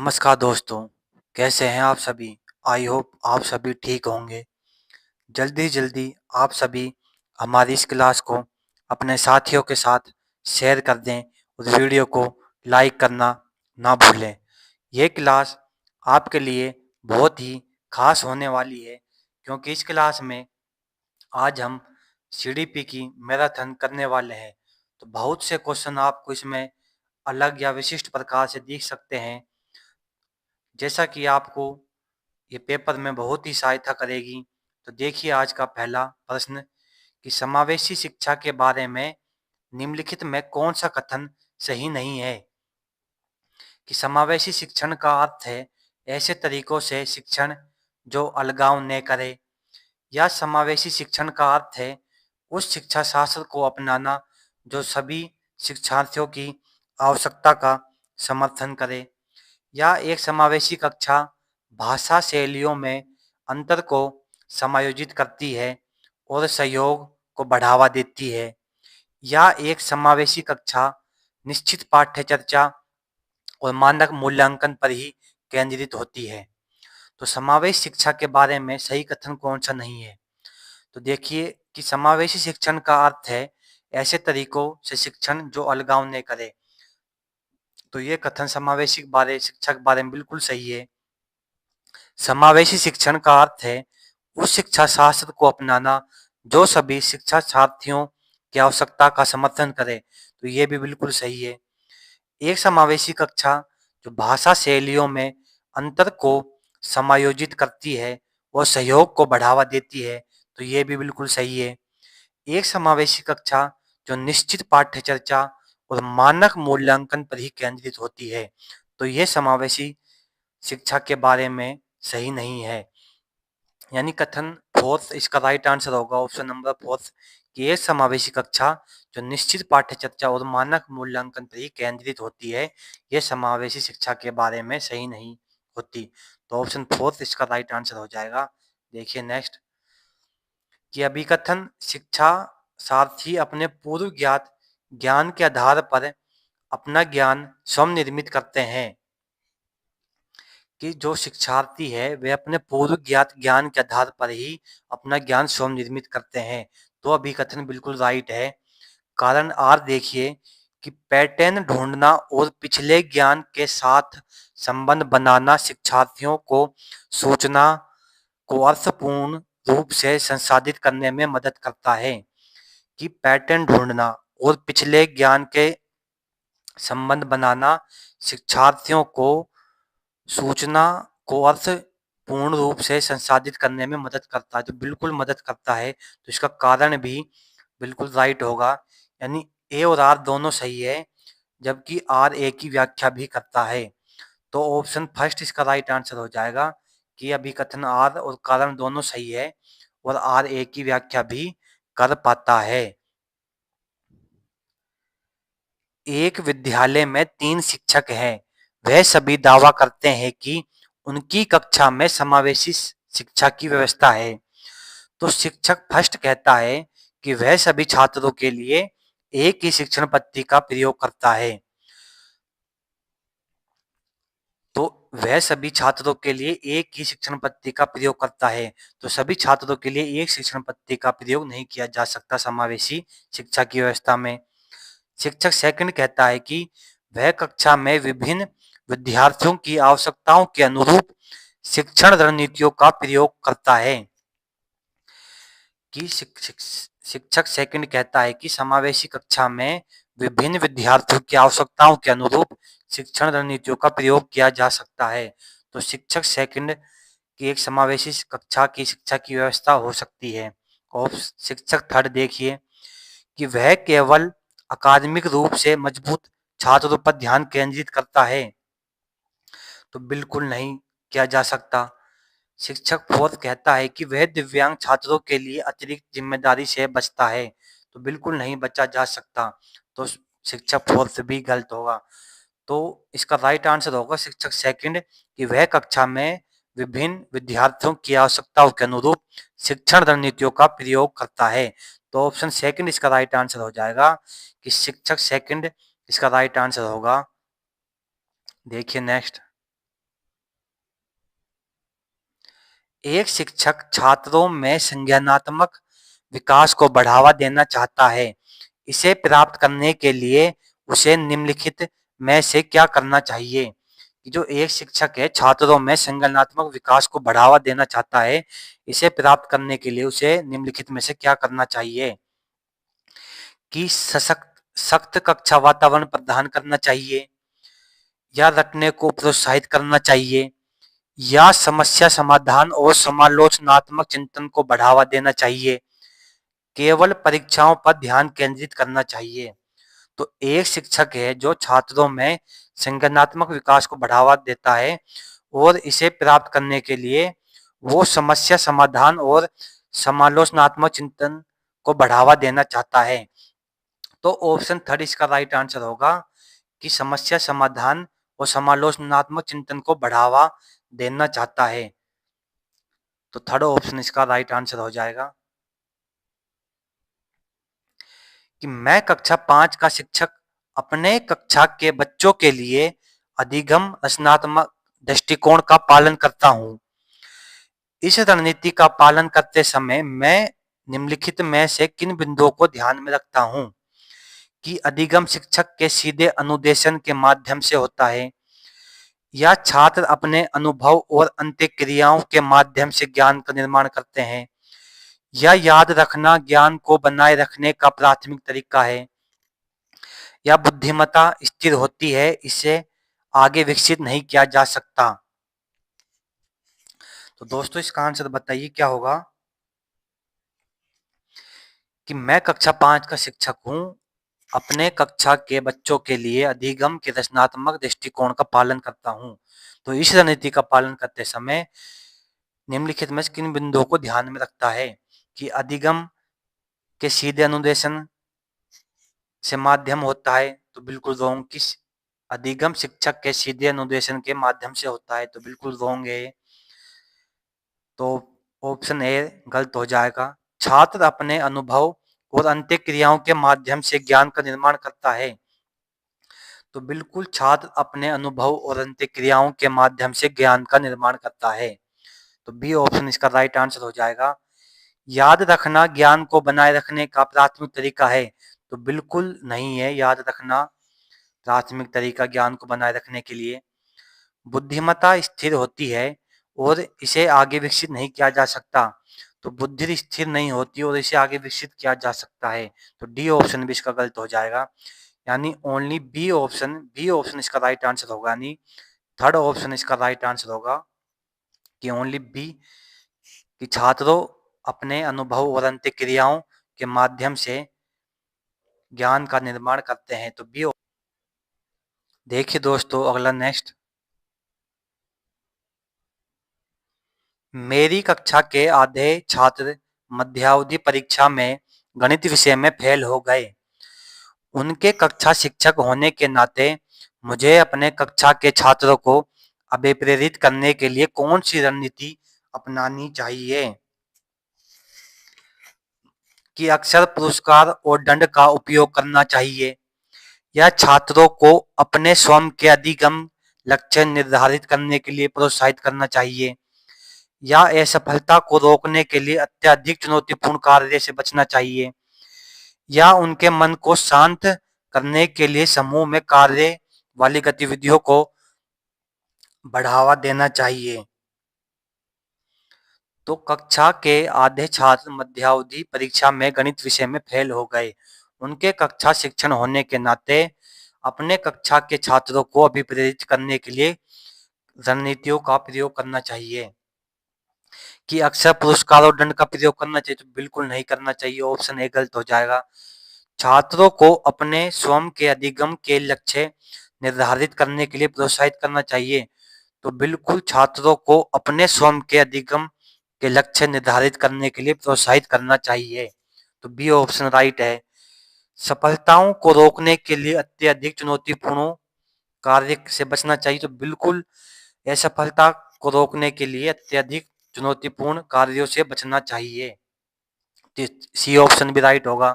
नमस्कार दोस्तों, कैसे हैं आप सभी? आई होप आप सभी ठीक होंगे। जल्दी जल्दी आप सभी हमारी इस क्लास को अपने साथियों के साथ शेयर कर दें। उस वीडियो को लाइक करना ना भूलें। ये क्लास आपके लिए बहुत ही खास होने वाली है, क्योंकि इस क्लास में आज हम सीडीपी की मैराथन करने वाले हैं। तो बहुत से क्वेश्चन आपको इसमें अलग या विशिष्ट प्रकार से दिख सकते हैं, जैसा कि आपको ये पेपर में बहुत ही सहायता करेगी। तो देखिए आज का पहला प्रश्न कि समावेशी शिक्षा के बारे में निम्नलिखित में कौन सा कथन सही नहीं है। कि समावेशी शिक्षण का अर्थ है ऐसे तरीकों से शिक्षण जो अलगाव न करे, या समावेशी शिक्षण का अर्थ है उस शिक्षा शास्त्र को अपनाना जो सभी शिक्षार्थियों की आवश्यकता का समर्थन करे, या एक समावेशी कक्षा भाषा शैलियों में अंतर को समायोजित करती है और सहयोग को बढ़ावा देती है, या एक समावेशी कक्षा निश्चित पाठ्य चर्चा और मानक मूल्यांकन पर ही केंद्रित होती है। तो समावेश शिक्षा के बारे में सही कथन कौन सा नहीं है? तो देखिए कि समावेशी शिक्षण का अर्थ है ऐसे तरीकों से शिक्षण जो अलगाव न करे। तो ये कथन समावेशी बारे शिक्षा के बारे में बिल्कुल सही है। समावेशी शिक्षण का अर्थ है उस शिक्षा शास्त्र को अपनाना जो सभी शिक्षा साथियों की आवश्यकता का समर्थन करे। तो ये भी बिल्कुल सही है। एक समावेशी कक्षा जो भाषा शैलियों में अंतर को समायोजित करती है और सहयोग को बढ़ावा देती है। तो ये भी बिल्कुल सही है। एक समावेशी कक्षा जो निश्चित पाठ्य चर्चा और मानक मूल्यांकन पर ही केंद्रित होती है। तो ये समावेशी शिक्षा के बारे में सही नहीं है। यानी कथन फोर्थ इसका राइट आंसर होगा ऑप्शन नंबर फोर्थ, कि एक समावेशी कक्षा जो निश्चित पाठ्य चर्चा और मानक मूल्यांकन पर ही केंद्रित होती है, यह समावेशी शिक्षा के बारे में सही नहीं होती। तो ऑप्शन फोर्थ इसका राइट आंसर हो जाएगा। देखिए नेक्स्ट, कि अभिकथन शिक्षा सारथी अपने पूर्व ज्ञात ज्ञान के आधार पर अपना ज्ञान स्वयं निर्मित करते हैं। कि जो शिक्षार्थी है वे अपने पूर्व ज्ञात ज्ञान के आधार पर ही अपना ज्ञान स्वयं निर्मित करते हैं। तो अभिकथन बिल्कुल राइट है। कारण आर देखिए कि पैटर्न ढूंढना और पिछले ज्ञान के साथ संबंध बनाना शिक्षार्थियों को सूचना को अर्थपूर्ण रूप से संसाधित करने में मदद करता है। कि पैटर्न ढूंढना और पिछले ज्ञान के संबंध बनाना शिक्षार्थियों को सूचना को अर्थ पूर्ण रूप से संसाधित करने में मदद करता है। तो बिल्कुल मदद करता है। तो इसका कारण भी बिल्कुल राइट होगा। यानी ए और आर दोनों सही है, जबकि आर ए की व्याख्या भी करता है। तो ऑप्शन फर्स्ट इसका राइट आंसर हो जाएगा कि अभिकथन आर और कारण दोनों सही है और आर ए की व्याख्या भी कर पाता है। एक विद्यालय में 3 शिक्षक हैं। वह सभी दावा करते हैं कि उनकी कक्षा में समावेशी शिक्षा की व्यवस्था है। तो शिक्षक फर्स्ट कहता है कि वह सभी छात्रों के लिए एक ही शिक्षण पद्धति का प्रयोग करता है। तो वह सभी छात्रों के लिए एक ही शिक्षण पद्धति का प्रयोग करता है। तो सभी छात्रों के लिए एक शिक्षण पद्धति का प्रयोग नहीं किया जा सकता समावेशी शिक्षा की व्यवस्था में। शिक्षक सेकंड कहता है कि वह कक्षा में विभिन्न विद्यार्थियों की आवश्यकताओं के अनुरूप शिक्षण रणनीतियों का प्रयोग करता है। कि शिक्षक सेकंड कहता है कि समावेशी कक्षा में विभिन्न विद्यार्थियों की आवश्यकताओं के अनुरूप शिक्षण रणनीतियों का प्रयोग किया जा सकता है। तो शिक्षक सेकंड की एक समावेशी कक्षा की शिक्षा की व्यवस्था हो सकती है। और शिक्षक थर्ड देखिए कि वह केवल अकादमिक रूप से मजबूत छात्रों पर ध्यान केंद्रित करता है। तो बिल्कुल नहीं किया जा सकता। शिक्षक फोर्थ कहता है कि वह दिव्यांग छात्रों के लिए अतिरिक्त जिम्मेदारी से बचता है। तो बिल्कुल नहीं बचा जा सकता। तो शिक्षक फोर्थ भी गलत होगा। तो इसका राइट आंसर होगा शिक्षक सेकंड, कि वह कक्षा में विभिन्न विद्यार्थियों की आवश्यकताओं के अनुरूप शिक्षण रणनीतियों का प्रयोग करता है। तो ऑप्शन सेकंड इसका राइट आंसर हो जाएगा कि शिक्षक सेकंड इसका राइट आंसर होगा। देखिए नेक्स्ट, एक शिक्षक छात्रों में संज्ञानात्मक विकास को बढ़ावा देना चाहता है। इसे प्राप्त करने के लिए उसे निम्नलिखित में से क्या करना चाहिए? जो एक शिक्षक है छात्रों में संज्ञानात्मक विकास को बढ़ावा देना चाहता है, इसे प्राप्त करने के लिए उसे निम्नलिखित में से क्या करना चाहिए? कि सख्त कक्षा वातावरण प्रदान करना चाहिए, या रटने को प्रोत्साहित करना चाहिए, या समस्या समाधान और समालोचनात्मक चिंतन को बढ़ावा देना चाहिए, केवल परीक्षाओं पर ध्यान केंद्रित करना चाहिए। तो एक शिक्षक है जो छात्रों में संज्ञानात्मक विकास को बढ़ावा देता है और इसे प्राप्त करने के लिए वो समस्या समाधान और समालोचनात्मक चिंतन को बढ़ावा देना चाहता है। तो ऑप्शन थर्ड इसका राइट आंसर होगा कि समस्या समाधान और समालोचनात्मक चिंतन को बढ़ावा देना चाहता है। तो थर्ड ऑप्शन इसका राइट आंसर हो जाएगा। कि मैं कक्षा 5 का शिक्षक अपने कक्षा के बच्चों के लिए अधिगम रचनात्मक दृष्टिकोण का पालन करता हूँ। इस रणनीति का पालन करते समय मैं निम्नलिखित में से किन बिंदुओं को ध्यान में रखता हूँ? कि अधिगम शिक्षक के सीधे अनुदेशन के माध्यम से होता है, या छात्र अपने अनुभव और अंत्यक्रियाओं के माध्यम से ज्ञान का निर्माण करते हैं, या याद रखना ज्ञान को बनाए रखने का प्राथमिक तरीका है, या बुद्धिमत्ता स्थिर होती है, इसे आगे विकसित नहीं किया जा सकता। तो दोस्तों इसका आंसर बताइए क्या होगा? कि मैं कक्षा 5 का शिक्षक हूँ, अपने कक्षा के बच्चों के लिए अधिगम के रचनात्मक दृष्टिकोण का पालन करता हूँ। तो इस रणनीति का पालन करते समय निम्नलिखित में से किन बिंदुओं को ध्यान में रखता है? कि अधिगम के सीधे अनुदेशन से माध्यम होता है, तो बिल्कुल रोंग। किस अधिगम शिक्षक के सीधे अनुदेशन के माध्यम से होता है, तो बिल्कुल रोंग है। तो ऑप्शन ए गलत हो जाएगा। छात्र अपने अनुभव और अंत्यक्रियाओं के माध्यम से ज्ञान का निर्माण करता है, तो बिल्कुल छात्र अपने अनुभव और अंत्यक्रियाओं के माध्यम से ज्ञान का निर्माण करता है। तो बी ऑप्शन इसका राइट आंसर हो जाएगा। याद रखना ज्ञान को बनाए रखने का प्राथमिक तरीका है, तो बिल्कुल नहीं है याद रखना प्राथमिक तरीका ज्ञान को बनाए रखने के लिए। बुद्धिमत्ता स्थिर होती है और इसे आगे विकसित नहीं किया जा सकता, तो बुद्धि स्थिर नहीं होती और इसे आगे विकसित किया जा सकता है। तो डी ऑप्शन भी इसका गलत हो जाएगा, यानी ओनली बी ऑप्शन इसका राइट आंसर होगा। यानी थर्ड ऑप्शन इसका राइट आंसर होगा कि ओनली बी, कि छात्रों अपने अनुभव और अंत्यक्रियाओं के माध्यम से ज्ञान का निर्माण करते हैं। तो बी। देखिए दोस्तों अगला नेक्स्ट। मेरी कक्षा के आधे छात्र मध्यावधि परीक्षा में गणित विषय में फेल हो गए। उनके कक्षा शिक्षक होने के नाते मुझे अपने कक्षा के छात्रों को अभिप्रेरित करने के लिए कौन सी रणनीति अपनानी चाहिए? कि अक्सर पुरस्कार और दंड का उपयोग करना चाहिए, या छात्रों को अपने स्वयं के अधिगम लक्ष्य निर्धारित करने के लिए प्रोत्साहित करना चाहिए, या असफलता को रोकने के लिए अत्यधिक चुनौतीपूर्ण कार्य से बचना चाहिए, या उनके मन को शांत करने के लिए समूह में कार्य वाली गतिविधियों को बढ़ावा देना चाहिए। तो कक्षा के आधे छात्र मध्यावधि परीक्षा में गणित विषय में फेल हो गए। उनके कक्षा शिक्षक होने के नाते अपने कक्षा के छात्रों को अभिप्रेरित करने के लिए रणनीतियों का प्रयोग करना चाहिए। कि अक्सर पुरस्कार और दंड का प्रयोग करना चाहिए, तो बिल्कुल नहीं करना चाहिए, ऑप्शन ए गलत हो जाएगा। छात्रों को अपने स्वयं के अधिगम के लक्ष्य निर्धारित करने के लिए प्रोत्साहित करना चाहिए, तो बिल्कुल छात्रों को अपने स्वयं के अधिगम के लक्ष्य निर्धारित करने के लिए प्रोत्साहित करना चाहिए। तो बी ऑप्शन राइट है। सफलताओं को रोकने के लिए अत्यधिक चुनौतीपूर्ण कार्य से बचना चाहिए, तो बिल्कुल असफलता को रोकने के लिए अत्यधिक चुनौतीपूर्ण कार्यों से बचना चाहिए। तो सी ऑप्शन भी राइट होगा।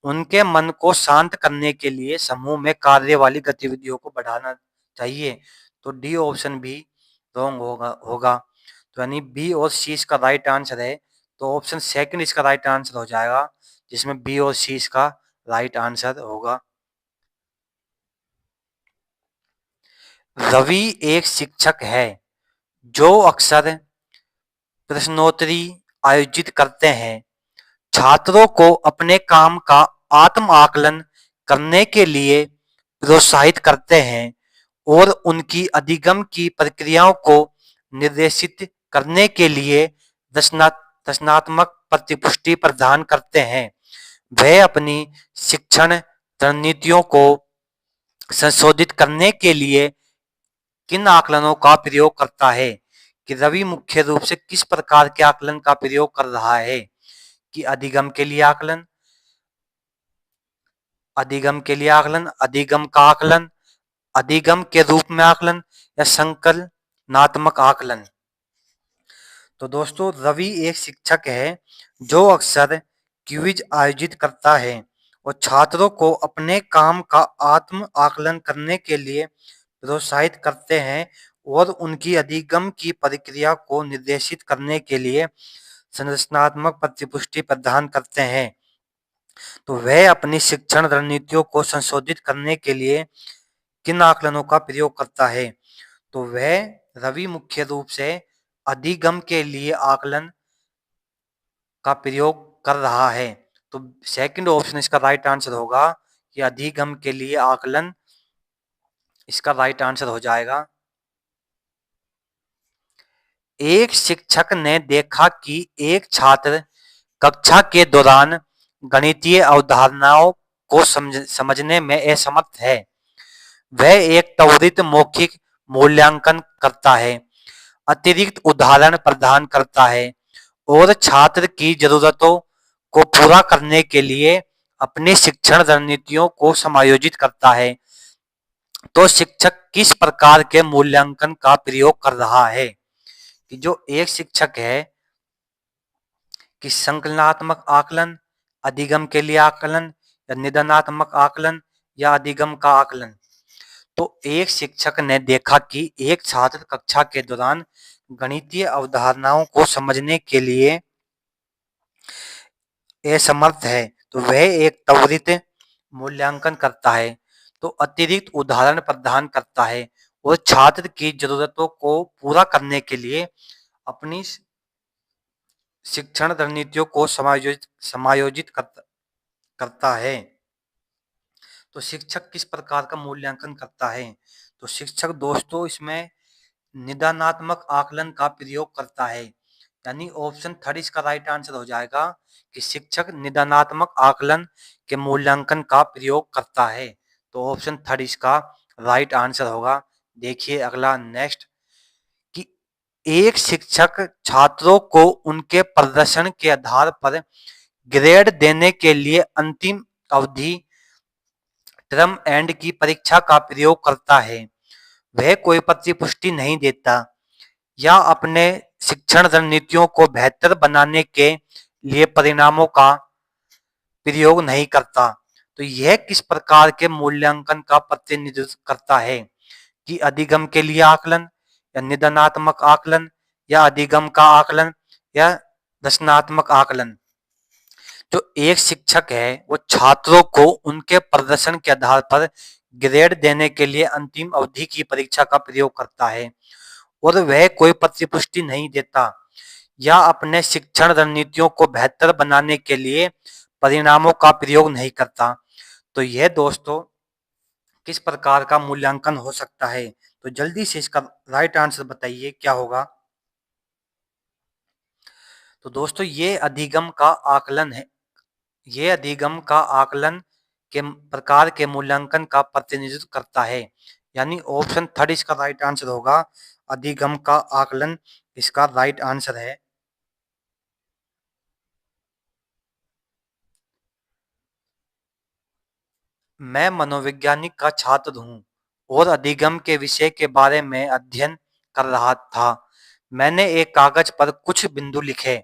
उनके मन को शांत करने के लिए समूह में कार्य वाली गतिविधियों को बढ़ाना चाहिए, तो डी ऑप्शन भी रॉन्ग होगा। तो यानी बी और सी इसका राइट आंसर है। तो ऑप्शन सेकंड इसका राइट आंसर हो जाएगा, जिसमें बी और सी इसका राइट आंसर होगा। रवि एक शिक्षक है जो अक्सर प्रश्नोत्तरी आयोजित करते हैं, छात्रों को अपने काम का आत्म आकलन करने के लिए प्रोत्साहित करते हैं और उनकी अधिगम की प्रक्रियाओं को निर्देशित करने के लिए रचनात्मक प्रतिपुष्टि प्रदान करते हैं। वह अपनी शिक्षण रणनीतियों को संशोधित करने के लिए किन आकलनों का प्रयोग करता है? कि रवि मुख्य रूप से किस प्रकार के आकलन का प्रयोग कर रहा है? कि अधिगम के लिए आकलन, अधिगम के लिए आकलन, अधिगम का आकलन, अधिगम के रूप में आकलन या संकलनात्मक आकलन। तो दोस्तों, रवि एक शिक्षक है जो अक्सर क्विज आयोजित करता है और छात्रों को अपने काम का आत्म आकलन करने के लिए प्रोत्साहित करते हैं और उनकी अधिगम की प्रक्रिया को निर्देशित करने के लिए संरचनात्मक प्रतिपुष्टि प्रदान करते हैं। तो वह अपनी शिक्षण रणनीतियों को संशोधित करने के लिए किन आकलनों का प्रयोग करता है? तो वह रवि मुख्य रूप से अधिगम के लिए आकलन का प्रयोग कर रहा है। तो सेकंड ऑप्शन इसका राइट आंसर होगा कि अधिगम के लिए आकलन इसका राइट आंसर हो जाएगा। एक शिक्षक ने देखा कि एक छात्र कक्षा के दौरान गणितीय अवधारणाओं को समझने में असमर्थ है। वह एक त्वरित मौखिक मूल्यांकन करता है, अतिरिक्त उदाहरण प्रदान करता है और छात्र की जरूरतों को पूरा करने के लिए अपनी शिक्षण रणनीतियों को समायोजित करता है। तो शिक्षक किस प्रकार के मूल्यांकन का प्रयोग कर रहा है? कि जो एक शिक्षक है कि संकलनात्मक आकलन, अधिगम के लिए आकलन या निदानात्मक आकलन या अधिगम का आकलन। तो एक शिक्षक ने देखा कि एक छात्र कक्षा के दौरान गणितीय अवधारणाओं को समझने के लिए असमर्थ है, तो वह एक त्वरित मूल्यांकन करता है, तो अतिरिक्त उदाहरण प्रदान करता है और छात्र की जरूरतों को पूरा करने के लिए अपनी शिक्षण रणनीतियों को समायोजित करता है। तो शिक्षक किस प्रकार का मूल्यांकन करता है? तो शिक्षक दोस्तों इसमें निदानात्मक आकलन का प्रयोग करता है, यानी ऑप्शन थर्ड इसका राइट आंसर हो जाएगा कि शिक्षक निदानात्मक आकलन के मूल्यांकन का प्रयोग करता है। तो ऑप्शन थर्ड इसका राइट आंसर होगा। देखिए अगला नेक्स्ट, कि एक शिक्षक छात्रों को उनके प्रदर्शन के आधार पर ग्रेड देने के लिए अंतिम अवधि टर्म एंड की परीक्षा का प्रयोग करता है। वह कोई प्रतिपुष्टि नहीं देता या अपने शिक्षण रणनीतियों को बेहतर बनाने के लिए परिणामों का प्रयोग नहीं करता। तो यह किस प्रकार के मूल्यांकन का प्रतिनिधित्व करता है? कि अधिगम के लिए आकलन या निदानात्मक आकलन या अधिगम का आकलन या रचनात्मक आकलन। जो एक शिक्षक है वो छात्रों को उनके प्रदर्शन के आधार पर ग्रेड देने के लिए अंतिम अवधि की परीक्षा का प्रयोग करता है और वह कोई प्रतिपुष्टि नहीं देता या अपने शिक्षण रणनीतियों को बेहतर बनाने के लिए परिणामों का प्रयोग नहीं करता। तो यह दोस्तों किस प्रकार का मूल्यांकन हो सकता है? तो जल्दी से इसका राइट आंसर बताइए क्या होगा? तो दोस्तों ये अधिगम का आकलन है, ये अधिगम का आकलन के प्रकार के मूल्यांकन का प्रतिनिधित्व करता है, यानी ऑप्शन थर्ड इसका राइट आंसर होगा। अधिगम का आकलन इसका राइट आंसर है। मैं मनोवैज्ञानिक का छात्र हूँ और अधिगम के विषय के बारे में अध्ययन कर रहा था। मैंने एक कागज पर कुछ बिंदु लिखे,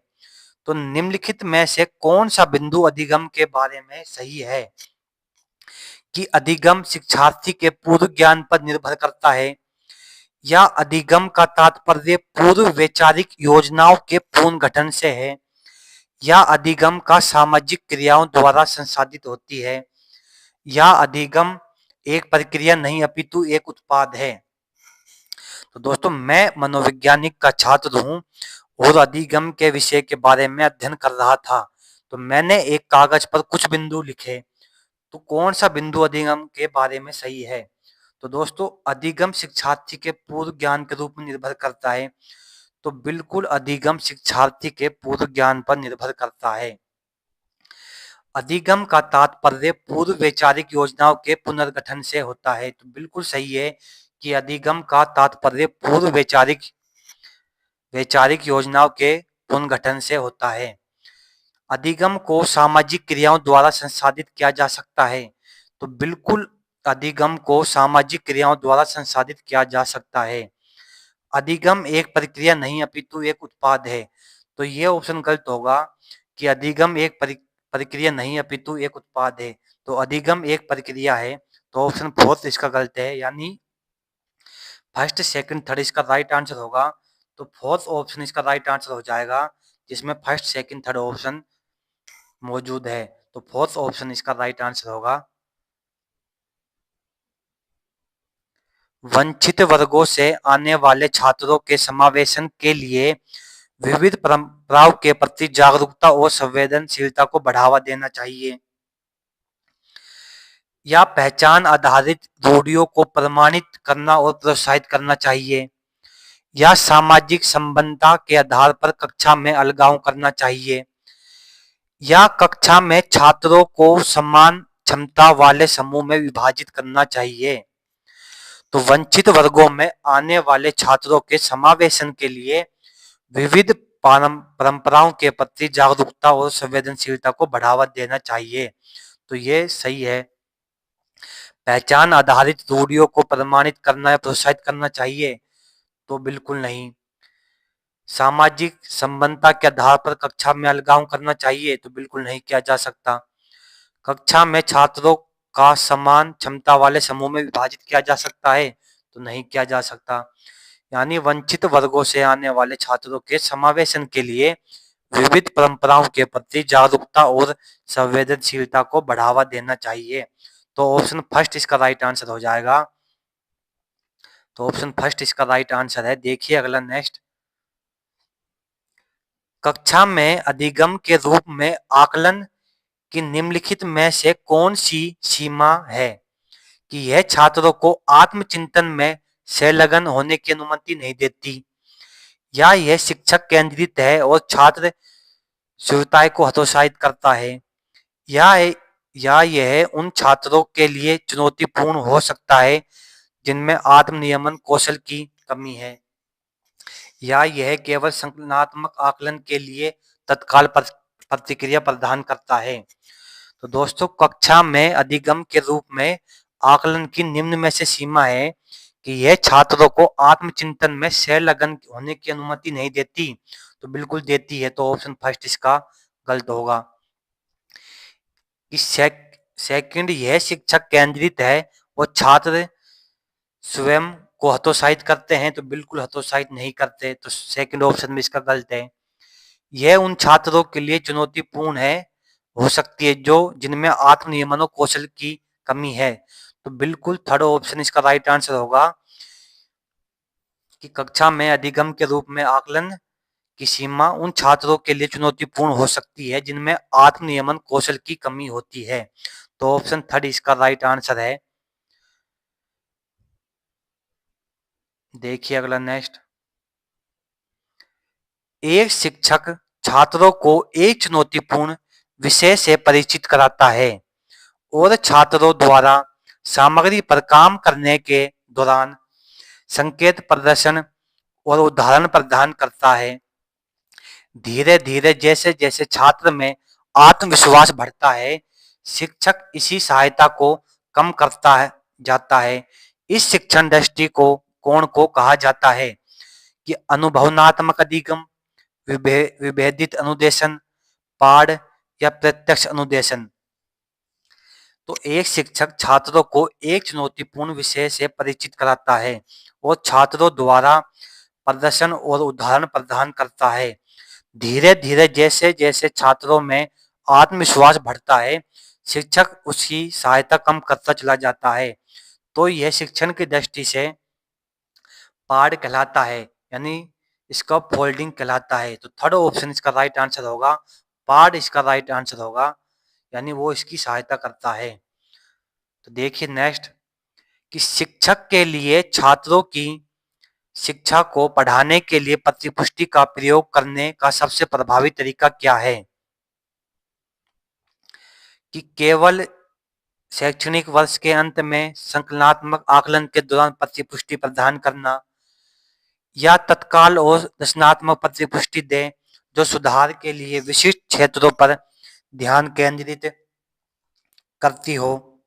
तो निम्नलिखित में से कौन सा बिंदु अधिगम के बारे में सही है? कि अधिगम शिक्षार्थी के पूर्व ज्ञान पर निर्भर करता है या अधिगम का तात्पर्य पूर्व वैचारिक योजनाओं के पुनर्गठन से है, या अधिगम का सामाजिक क्रियाओं द्वारा संसाधित होती है, या अधिगम एक प्रक्रिया नहीं अपितु एक उत्पाद है। तो दोस्तों, मैं मनोवैज्ञानिक का छात्र हूँ और अधिगम के विषय के बारे में अध्ययन कर रहा था। तो मैंने एक कागज पर कुछ बिंदु लिखे, तो कौन सा बिंदु अधिगम के बारे में सही है? तो दोस्तों, अधिगम शिक्षार्थी के पूर्व ज्ञान के रूप में निर्भर करता है। तो बिल्कुल अधिगम शिक्षार्थी के पूर्व ज्ञान पर निर्भर करता है। अधिगम का तात्पर्य पूर्व वैचारिक योजनाओं के पुनर्गठन से होता है। तो बिल्कुल सही है कि अधिगम का तात्पर्य पूर्व वैचारिक योजनाओं के पुनर्गठन से होता है। अधिगम को सामाजिक क्रियाओं द्वारा संसाधित किया जा सकता है। तो बिल्कुल अधिगम को सामाजिक क्रियाओं द्वारा संसाधित किया जा सकता है। अधिगम एक प्रक्रिया नहीं अपितु एक उत्पाद है। तो ये ऑप्शन गलत होगा कि अधिगम एक प्रक्रिया नहीं अपितु एक उत्पाद है। तो अधिगम एक प्रक्रिया है। तो ऑप्शन फोर्थ इसका गलत है, यानी फर्स्ट सेकंड थर्ड इसका राइट आंसर होगा। तो फोर्थ ऑप्शन इसका राइट आंसर हो जाएगा, जिसमें फर्स्ट सेकंड थर्ड ऑप्शन मौजूद है। तो फोर्थ ऑप्शन इसका राइट आंसर होगा। वंचित वर्गों से आने वाले छात्रों के समावेशन के लिए विविध परंपराओं के प्रति जागरूकता और संवेदनशीलता को बढ़ावा देना चाहिए, या पहचान आधारित रूढ़ियों को प्रमाणित करना और प्रोत्साहित करना चाहिए, या सामाजिक संबद्धता के आधार पर कक्षा में अलगाव करना चाहिए, या कक्षा में छात्रों को समान क्षमता वाले समूह में विभाजित करना चाहिए। तो वंचित वर्गों में आने वाले छात्रों के समावेशन के लिए विविध परंपराओं के प्रति जागरूकता और संवेदनशीलता को बढ़ावा देना चाहिए। तो ये सही है। पहचान आधारित रूढ़ियों को प्रमाणित करना या प्रोत्साहित करना चाहिए, तो बिल्कुल नहीं। सामाजिक संबद्धता के आधार पर कक्षा में अलगाव करना चाहिए, तो बिल्कुल नहीं किया जा सकता। कक्षा में छात्रों का समान क्षमता वाले समूह में विभाजित किया जा सकता है, तो नहीं किया जा सकता। यानी वंचित वर्गों से आने वाले छात्रों के समावेशन के लिए विविध परंपराओं के प्रति जागरूकता और संवेदनशीलता को बढ़ावा देना चाहिए। तो ऑप्शन फर्स्ट इसका राइट आंसर हो जाएगा। तो ऑप्शन फर्स्ट इसका राइट आंसर है। देखिए अगला नेक्स्ट, कक्षा में अधिगम के रूप में आकलन की निम्नलिखित में से कौन सी सीमा है कि यह छात्रों को आत्मचिंतन में संलग्न होने की अनुमति नहीं देती, या यह शिक्षक केंद्रित है और छात्र सुविधाएं को हतोत्साहित करता है, या यह उन छात्रों के लिए चुनौतीपूर्ण हो सकता है जिनमें आत्म नियमन कौशल की कमी है, या यह केवल संज्ञानात्मक आकलन के लिए तत्काल प्रतिक्रिया प्रदान करता है। तो दोस्तों, कक्षा में अधिगम के रूप में आकलन की निम्न में से सीमा है कि यह छात्रों को आत्मचिंतन में संलग्न होने की अनुमति नहीं देती, तो बिल्कुल देती है। तो ऑप्शन फर्स्ट इसका गलत होगा। कि सेकंड यह शिक्षक केंद्रित है और छात्र स्वयं को हतोत्साहित करते हैं, तो बिल्कुल हतोत्साहित नहीं करते। तो सेकंड ऑप्शन में इसका गलत है। यह उन छात्रों के लिए चुनौतीपूर्ण है हो सकती है जो जिनमें आत्म नियमन और कौशल की कमी है, तो बिल्कुल थर्ड ऑप्शन इसका राइट आंसर होगा कि कक्षा में अधिगम के रूप में आकलन की सीमा उन छात्रों के लिए चुनौतीपूर्ण हो सकती है जिनमें आत्म नियमन कौशल की कमी होती है। तो ऑप्शन थर्ड इसका राइट आंसर है। देखिए अगला नेक्स्ट, एक शिक्षक छात्रों को एक चुनौतीपूर्ण विषय से परिचित कराता है और छात्रों द्वारा सामग्री पर काम करने के दौरान संकेत प्रदर्शन और उदाहरण प्रदान करता है। धीरे धीरे जैसे जैसे छात्र में आत्मविश्वास बढ़ता है, शिक्षक इसी सहायता को कम करता है जाता है। इस शिक्षण दृष्टिकोण को कहा जाता है कि अनुभवनात्मक अधिगम, विभेदित अनुदेशन, पाढ़ या प्रत्यक्ष अनुदेशन। तो एक शिक्षक छात्रों को एक चुनौतीपूर्ण विषय से परिचित कराता है और छात्रों द्वारा प्रदर्शन और उदाहरण प्रदान करता है। धीरे धीरे जैसे जैसे छात्रों में आत्मविश्वास बढ़ता है, शिक्षक उसकी सहायता कम करता चला जाता है। तो यह शिक्षण की दृष्टि से पाठ कहलाता है, यानी इसका फोल्डिंग कहलाता है। तो थर्ड ऑप्शन इसका राइट आंसर होगा, पाठ इसका राइट आंसर होगा, यानी वो इसकी सहायता करता है। तो देखिए नेक्स्ट, कि शिक्षक के लिए छात्रों की शिक्षा को बढ़ाने के लिए प्रतिपुष्टि का प्रयोग करने का सबसे प्रभावी तरीका क्या है? कि केवल शैक्षणिक वर्ष के अंत में संकलनात्मक आकलन के दौरान प्रतिपुष्टि प्रदान करना, या तत्काल और रचनात्मक प्रतिपुष्टि दें जो सुधार के लिए विशिष्ट क्षेत्रों पर ध्यान केंद्रित करती हो,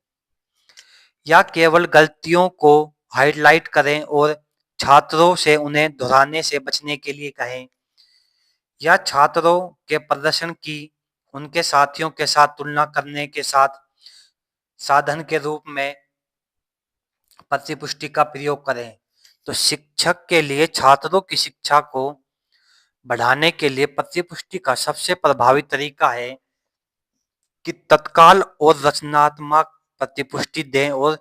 या केवल गलतियों को हाइलाइट करें और छात्रों से उन्हें दोहराने से बचने के लिए कहें, या छात्रों के प्रदर्शन की उनके साथियों के साथ तुलना करने के साथ साधन के रूप में प्रतिपुष्टि का प्रयोग करें। तो शिक्षक के लिए छात्रों की शिक्षा को बढ़ाने के लिए प्रतिपुष्टि का सबसे प्रभावी तरीका है कि तत्काल और रचनात्मक प्रतिपुष्टि दें और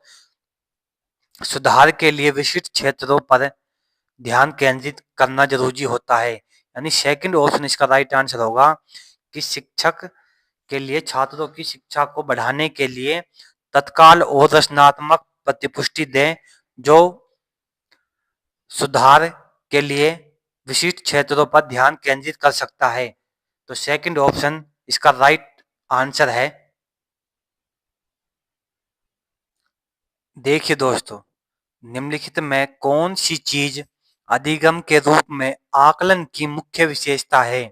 सुधार के लिए विशिष्ट क्षेत्रों पर ध्यान केंद्रित करना जरूरी होता है। यानी सेकंड ऑप्शन इसका राइट आंसर होगा कि शिक्षक के लिए छात्रों की शिक्षा को बढ़ाने के लिए तत्काल और रचनात्मक प्रतिपुष्टि दें जो सुधार के लिए विशिष्ट क्षेत्रों पर ध्यान केंद्रित कर सकता है। तो सेकंड ऑप्शन इसका राइट आंसर है। देखिए दोस्तों, निम्नलिखित में कौन सी चीज अधिगम के रूप में आकलन की मुख्य विशेषता है?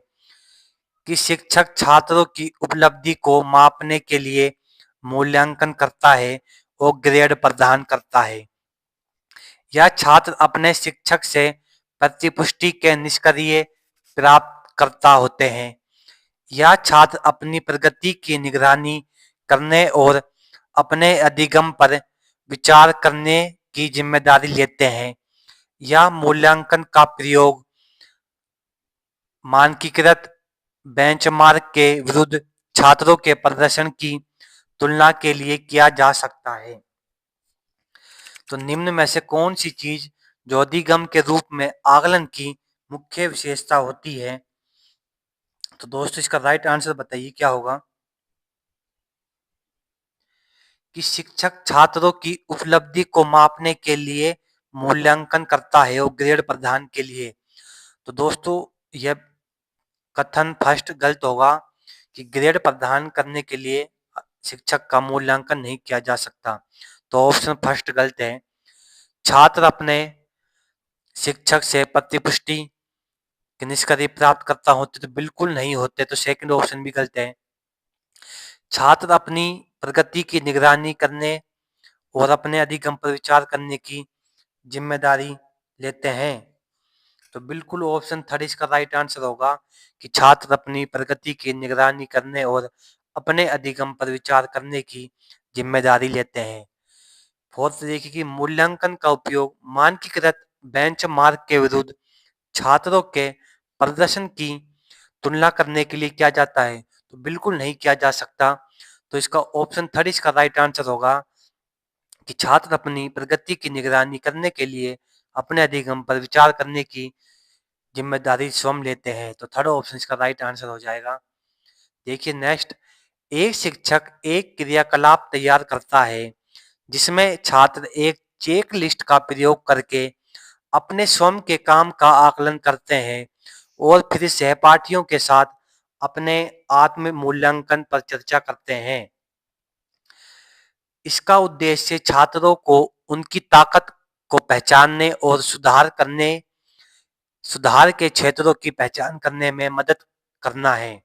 कि शिक्षक छात्रों की उपलब्धि को मापने के लिए मूल्यांकन करता है और ग्रेड प्रदान करता है, या छात्र अपने शिक्षक से प्रतिपुष्टि के निष्क्रिय प्राप्त करता होते हैं, या छात्र अपनी प्रगति की निगरानी करने और अपने अधिगम पर विचार करने की जिम्मेदारी लेते हैं, या मूल्यांकन का प्रयोग मानकीकृत बेंचमार्क के विरुद्ध छात्रों के प्रदर्शन की तुलना के लिए किया जा सकता है। तो निम्न में से कौन सी चीज जो अधिगम के रूप में आकलन की मुख्य विशेषता होती है? तो दोस्तों इसका राइट आंसर बताइए क्या होगा? कि शिक्षक छात्रों की उपलब्धि को मापने के लिए मूल्यांकन करता है और ग्रेड प्रदान के लिए। तो दोस्तों यह कथन फर्स्ट गलत होगा कि ग्रेड प्रदान करने के लिए शिक्षक का मूल्यांकन नहीं किया जा सकता। तो ऑप्शन फर्स्ट गलत है। छात्र अपने शिक्षक से प्रतिपुष्टि के निष्क्रिय प्राप्त करता होते तो बिल्कुल नहीं होते, तो सेकंड ऑप्शन भी गलत है। छात्र अपनी प्रगति की निगरानी करने और अपने अधिगम पर विचार करने की जिम्मेदारी लेते हैं, तो बिल्कुल ऑप्शन थर्ड इसका राइट आंसर होगा कि छात्र अपनी प्रगति की निगरानी करने और अपने अधिगम पर विचार करने की जिम्मेदारी लेते हैं। फोर्थ देखिए कि मूल्यांकन का उपयोग मानकीकृत बेंचमार्क के विरुद्ध छात्रों के प्रदर्शन की तुलना करने के लिए किया जाता है, तो बिल्कुल नहीं किया जा सकता। तो इसका ऑप्शन थर्ड इसका राइट आंसर होगा कि छात्र अपनी प्रगति की निगरानी करने के लिए अपने अधिगम पर विचार करने की जिम्मेदारी स्वयं लेते हैं। तो थर्ड ऑप्शन इसका राइट आंसर हो जाएगा। देखिए नेक्स्ट, एक शिक्षक एक क्रियाकलाप तैयार करता है जिसमें छात्र एक चेक लिस्ट का प्रयोग करके अपने स्वयं के काम का आकलन करते हैं और फिर सहपाठियों के साथ अपने आत्म मूल्यांकन पर चर्चा करते हैं। इसका उद्देश्य छात्रों को उनकी ताकत को पहचानने और सुधार के क्षेत्रों की पहचान करने में मदद करना है।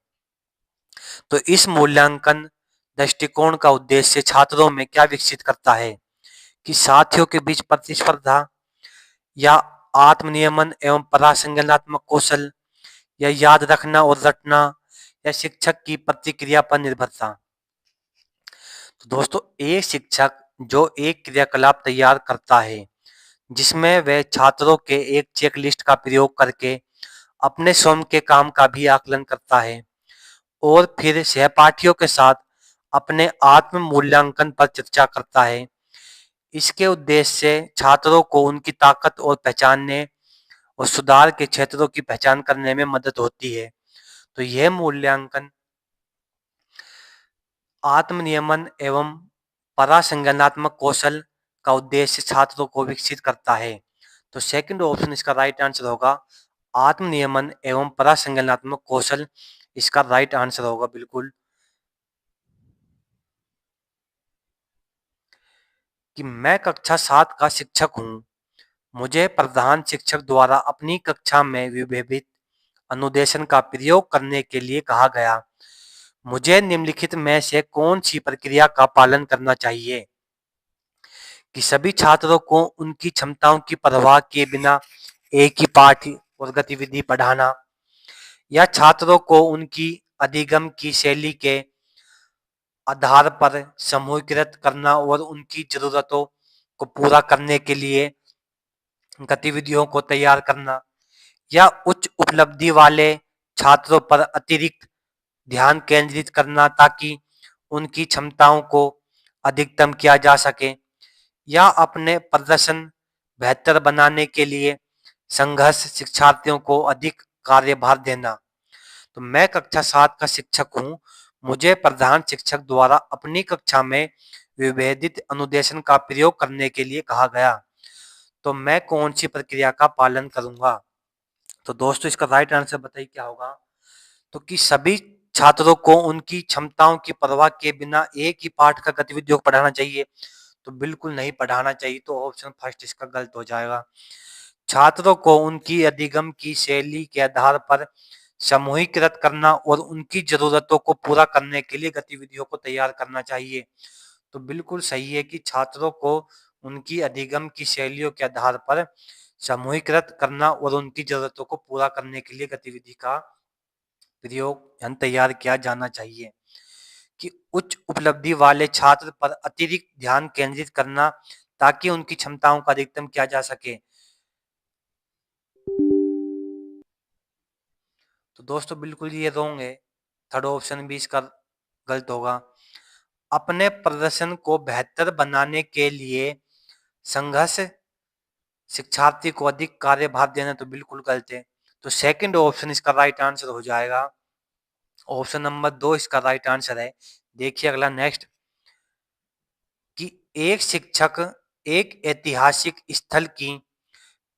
तो इस मूल्यांकन दृष्टिकोण का उद्देश्य छात्रों में क्या विकसित करता है? कि साथियों के बीच प्रतिस्पर्धा, या आत्मनियमन एवं परासंज्ञानात्मक कौशल, या याद रखना और रटना, या शिक्षक की प्रतिक्रिया पर निर्भरता। तो दोस्तों, एक शिक्षक जो एक क्रियाकलाप तैयार करता है जिसमें वह छात्रों के एक चेकलिस्ट का प्रयोग करके अपने स्वयं के काम का भी आकलन करता है और फिर सहपाठियों के साथ अपने आत्म मूल्यांकन पर चर्चा करता है। इसके उद्देश्य से छात्रों को उनकी ताकत और पहचानने और सुधार के क्षेत्रों की पहचान करने में मदद होती है। तो यह मूल्यांकन आत्मनियमन एवं परासंज्ञानात्मक कौशल का उद्देश्य छात्रों को विकसित करता है। तो सेकंड ऑप्शन इसका राइट आंसर होगा, आत्मनियमन एवं परासंज्ञानात्मक कौशल इसका राइट आंसर होगा बिल्कुल। कि मैं कक्षा 7 का शिक्षक हूँ। मुझे प्रधान शिक्षक द्वारा अपनी कक्षा में विभेदित अनुदेशन का प्रयोग करने के लिए कहा गया। मुझे निम्नलिखित में से कौन सी प्रक्रिया का पालन करना चाहिए? कि सभी छात्रों को उनकी क्षमताओं की परवाह किए बिना एक ही पाठ और गतिविधि पढ़ाना, या छात्रों को उनकी अधिगम की शैली के आधार पर समूहीकृत करना और उनकी जरूरतों को पूरा करने के लिए गतिविधियों को तैयार करना, या उच्च उपलब्धि वाले छात्रों पर अतिरिक्त ध्यान केंद्रित करना ताकि उनकी क्षमताओं को अधिकतम किया जा सके, या अपने प्रदर्शन बेहतर बनाने के लिए संघर्ष शिक्षार्थियों को अधिक कार्यभार देना। तो मैं कक्षा 7 का शिक्षक हूँ। मुझे प्रधान शिक्षक द्वारा अपनी कक्षा में विभेदित अनुदेशन का प्रयोग करने के लिए कहा गया। तो मैं कौन सी प्रक्रिया का पालन करूंगा? तो दोस्तों, इसका राइट आंसर बताइए क्या होगा? तो कि सभी छात्रों को उनकी क्षमताओं की परवाह किए बिना एक ही पाठ का गतिविधियों को पढ़ाना चाहिए। तो बिल्कुल नहीं पढ़ाना चाहिए, तो ऑप्शन फर्स्ट इसका गलत हो जाएगा। छात्रों को उनकी अधिगम की शैली के आधार पर समूहीकृत करना और उनकी जरूरतों को पूरा करने के लिए गतिविधियों को तैयार करना चाहिए। तो बिल्कुल सही है कि छात्रों को उनकी अधिगम की शैलियों के आधार पर समूहीकृत करना और उनकी जरूरतों को पूरा करने के लिए गतिविधि का प्रयोग तैयार किया जाना चाहिए। कि उच्च उपलब्धि वाले छात्र पर अतिरिक्त ध्यान केंद्रित करना ताकि उनकी क्षमताओं का अधिकतम किया जा सके। तो दोस्तों, बिल्कुल ये रॉन्ग है। थर्ड ऑप्शन भी इसका गलत होगा। अपने प्रदर्शन को बेहतर बनाने के लिए संघर्ष शिक्षार्थी को अधिक कार्यभार देना तो बिल्कुल गलत है। तो सेकंड ऑप्शन इसका राइट आंसर हो जाएगा। ऑप्शन नंबर 2 इसका राइट आंसर है। देखिए अगला नेक्स्ट, कि एक शिक्षक एक ऐतिहासिक स्थल की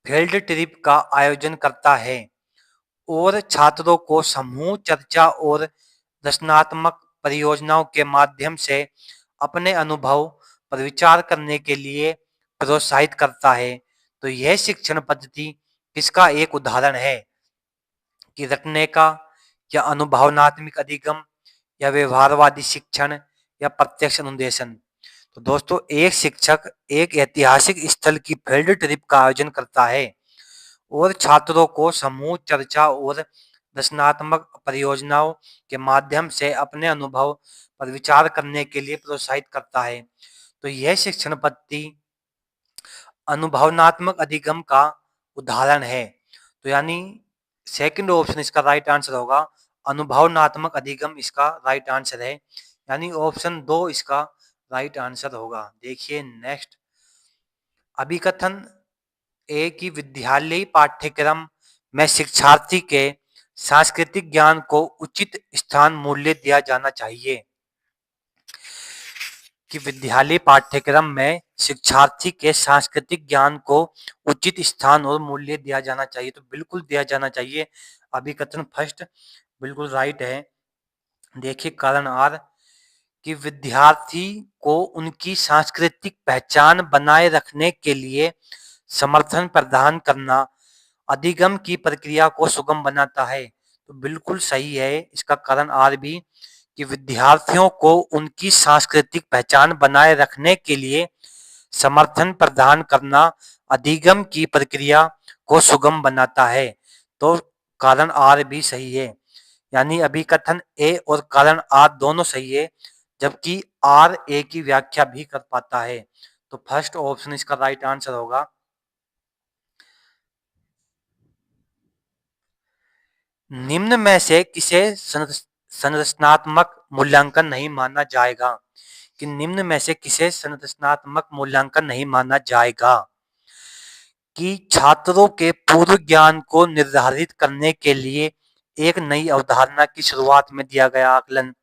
फील्ड ट्रिप का आयोजन करता है और छात्रों को समूह चर्चा और रचनात्मक परियोजनाओं के माध्यम से अपने अनुभव पर विचार करने के लिए प्रोत्साहित करता है। तो यह शिक्षण पद्धति किसका एक उदाहरण है? कि रटने का, या अनुभवनात्मक अधिगम, या व्यवहारवादी शिक्षण, या प्रत्यक्ष अनुदेशन। तो दोस्तों, एक शिक्षक एक ऐतिहासिक स्थल की फील्ड ट्रिप का आयोजन करता है और छात्रों को समूह चर्चा और रचनात्मक परियोजनाओं के माध्यम से अपने अनुभव पर विचार करने के लिए प्रोत्साहित करता है। तो यह शिक्षण पद्धति अनुभवनात्मक अधिगम का उदाहरण है। तो यानी सेकंड ऑप्शन इसका राइट आंसर होगा, अनुभवनात्मक अधिगम इसका राइट आंसर है। यानी ऑप्शन 2 इसका राइट आंसर होगा। देखिए नेक्स्ट, अभिकथन ए की विद्यालयी पाठ्यक्रम में शिक्षार्थी के सांस्कृतिक ज्ञान को उचित स्थान मूल्य दिया जाना चाहिए। कि विद्यालय पाठ्यक्रम में शिक्षार्थी के सांस्कृतिक ज्ञान को उचित स्थान और मूल्य दिया जाना चाहिए। तो बिल्कुल दिया जाना चाहिए। अभिकथन फर्स्ट बिल्कुल राइट है। देखिए कारण आर, कि विद्यार्थी को उनकी सांस्कृतिक पहचान बनाए रखने के लिए समर्थन प्रदान करना अधिगम की प्रक्रिया को सुगम बनाता है। तो बिल्कुल सही है इसका कारण आर भी, कि विद्यार्थियों को उनकी सांस्कृतिक पहचान बनाए रखने के लिए समर्थन प्रदान करना अधिगम की प्रक्रिया को सुगम बनाता है। तो कारण आर भी सही है। यानी अभिकथन ए और कारण आर दोनों सही है। जबकि आर ए की व्याख्या भी कर पाता है। तो फर्स्ट ऑप्शन इसका राइट आंसर होगा। निम्न में से किसे संरचनात्मक मूल्यांकन नहीं माना जाएगा? कि निम्न में से किसे संरचनात्मक मूल्यांकन नहीं माना जाएगा? कि छात्रों के पूर्व ज्ञान को निर्धारित करने के लिए एक नई अवधारणा की शुरुआत में दिया गया आकलन,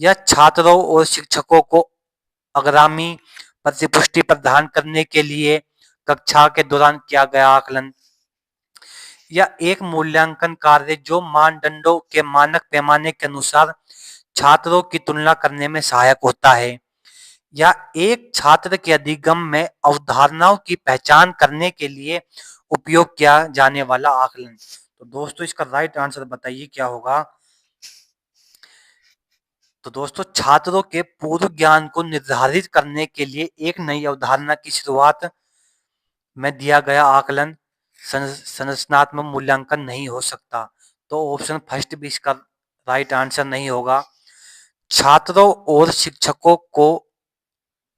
या छात्रों और शिक्षकों को आगामी प्रतिपुष्टि प्रदान करने के लिए कक्षा के दौरान किया गया आकलन, या एक मूल्यांकन कार्य जो मानदंडों के मानक पैमाने के अनुसार छात्रों की तुलना करने में सहायक होता है, या एक छात्र के अधिगम में अवधारणाओं की पहचान करने के लिए उपयोग किया जाने वाला आकलन। तो दोस्तों इसका राइट आंसर बताइए क्या होगा? तो दोस्तों छात्रों के पूर्व ज्ञान को निर्धारित करने के लिए एक नई अवधारणा की शुरुआत में दिया गया आकलन संरचनात्मक मूल्यांकन नहीं हो सकता। तो ऑप्शन फर्स्ट भी इसका राइट आंसर नहीं होगा। छात्रों और शिक्षकों को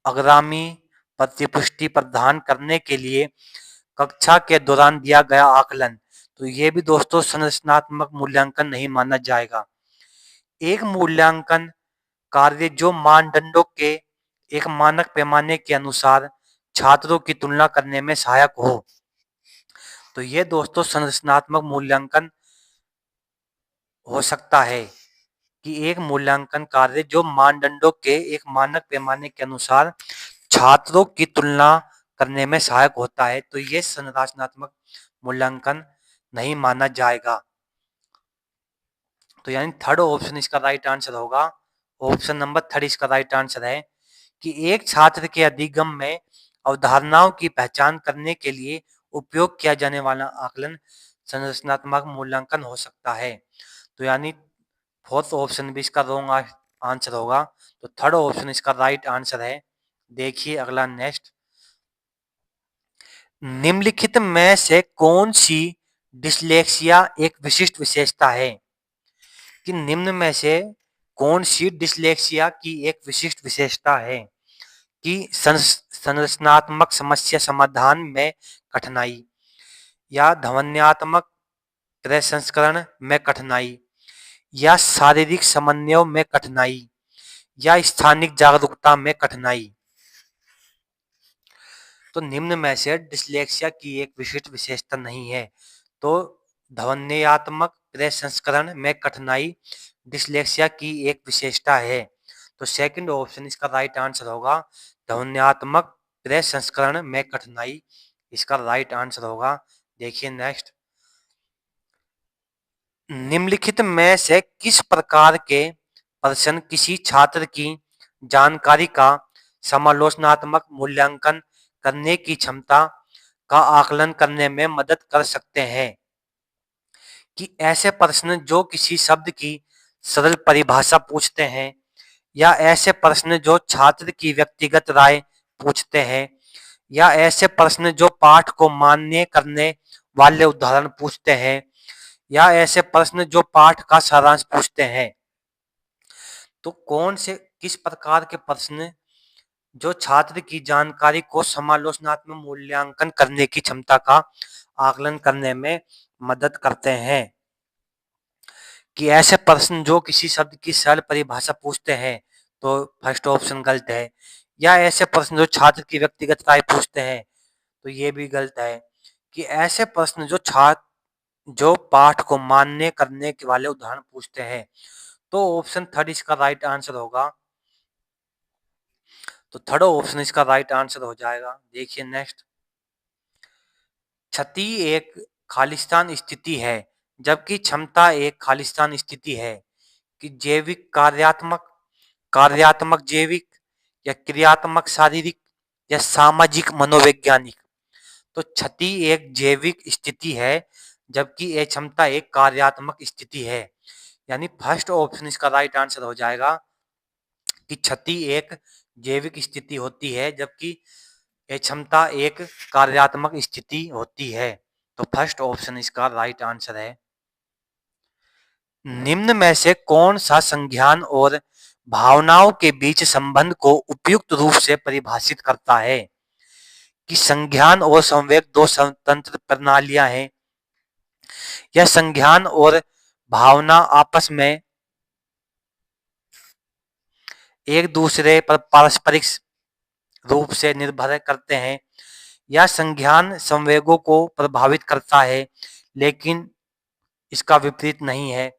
आगामी प्रतिपुष्टि प्रदान करने के लिए कक्षा के दौरान दिया गया आकलन, तो ये भी दोस्तों संरचनात्मक मूल्यांकन नहीं माना जाएगा। एक मूल्यांकन कार्य जो मानदंडों के एक मानक पैमाने के अनुसार छात्रों की तुलना करने में सहायक हो, तो ये दोस्तों संरचनात्मक मूल्यांकन हो सकता है। कि एक मूल्यांकन कार्य जो मानदंडों के एक मानक पैमाने के अनुसार छात्रों की तुलना करने में सहायक होता है, तो ये संरचनात्मक मूल्यांकन नहीं माना जाएगा। तो यानी थर्ड ऑप्शन इसका राइट आंसर होगा। ऑप्शन नंबर थर्ड इसका राइट आंसर है कि एक छात्र के अधिगम में अवधारणाओं की पहचान करने के लिए उपयोग किया जाने वाला आकलन संरचनात्मक मूल्यांकन हो सकता है। तो यानी फोर्थ ऑप्शन भी इसका रॉन्ग आंसर होगा। तो थर्ड ऑप्शन इसका राइट आंसर है। देखिए अगला नेक्स्ट, निम्नलिखित में से कौन सी डिसलेक्सिया एक विशिष्ट विशेषता है? कि निम्न में से कौन सी डिसलेक्सिया की एक विशिष्ट विशेषता है? कि संरचनात्मक समस्या समाधान में कठिनाई, या ध्वन्यात्मक प्रसंस्करण में कठिनाई, या शारीरिक समन्वय में कठिनाई, या स्थानिक जागरूकता में कठिनाई। तो निम्न में से डिसलेक्सिया की एक विशिष्ट विशेषता नहीं है। तो ध्वन्यात्मक प्रसंस्करण में कठिनाई डिसलेक्सिया की एक विशेषता है। तो सेकंड ऑप्शन इसका राइट आंसर होगा। ध्वन्यात्मक प्रसंस्करण में कठिनाई इसका राइट आंसर होगा। देखिए नेक्स्ट, निम्नलिखित में से किस प्रकार के प्रश्न किसी छात्र की जानकारी का समालोचनात्मक मूल्यांकन करने की क्षमता का आकलन करने में मदद कर सकते हैं? कि ऐसे प्रश्न जो किसी शब्द की सरल परिभाषा पूछते हैं, या ऐसे प्रश्न जो छात्र की व्यक्तिगत राय पूछते हैं, या ऐसे प्रश्न जो पाठ को मान्य करने वाले उदाहरण पूछते हैं, या ऐसे प्रश्न जो पाठ का सारांश पूछते हैं। तो कौन से किस प्रकार के प्रश्न जो छात्र की जानकारी को समालोचनात्मक मूल्यांकन करने की क्षमता का आकलन करने में मदद करते हैं? कि ऐसे प्रश्न जो किसी शब्द की सरल परिभाषा पूछते हैं, तो फर्स्ट ऑप्शन गलत है। या ऐसे प्रश्न जो छात्र की व्यक्तिगत राय पूछते हैं, तो ये भी गलत है। कि ऐसे प्रश्न जो छात्र जो पाठ को मान्य करने के वाले उदाहरण पूछते हैं, तो ऑप्शन थर्ड इसका राइट आंसर होगा। तो थर्ड ऑप्शन इसका राइट आंसर हो जाएगा। देखिए नेक्स्ट, क्षति एक खालिस्तान स्थिति है जबकि क्षमता एक खालिस्तान स्थिति है। कि जैविक कार्यात्मक कार्यात्मक जैविक, या क्रियात्मक शारीरिक, या सामाजिक मनोवैज्ञानिक। तो क्षति एक जैविक स्थिति है जबकि यह क्षमता एक कार्यात्मक स्थिति है। यानी फर्स्ट ऑप्शन इसका राइट आंसर हो जाएगा कि क्षति एक जैविक स्थिति होती है जबकि यह क्षमता एक कार्यात्मक स्थिति होती है। तो फर्स्ट ऑप्शन इसका राइट आंसर है। निम्न में से कौन सा संज्ञान और भावनाओं के बीच संबंध को उपयुक्त रूप से परिभाषित करता है कि संज्ञान और संवेग दो स्वतंत्र प्रणालियां हैं। यह संज्ञान और भावना आपस में एक दूसरे पर पारस्परिक रूप से निर्भर करते हैं। यह संज्ञान संवेगों को प्रभावित करता है, लेकिन इसका विपरीत नहीं है।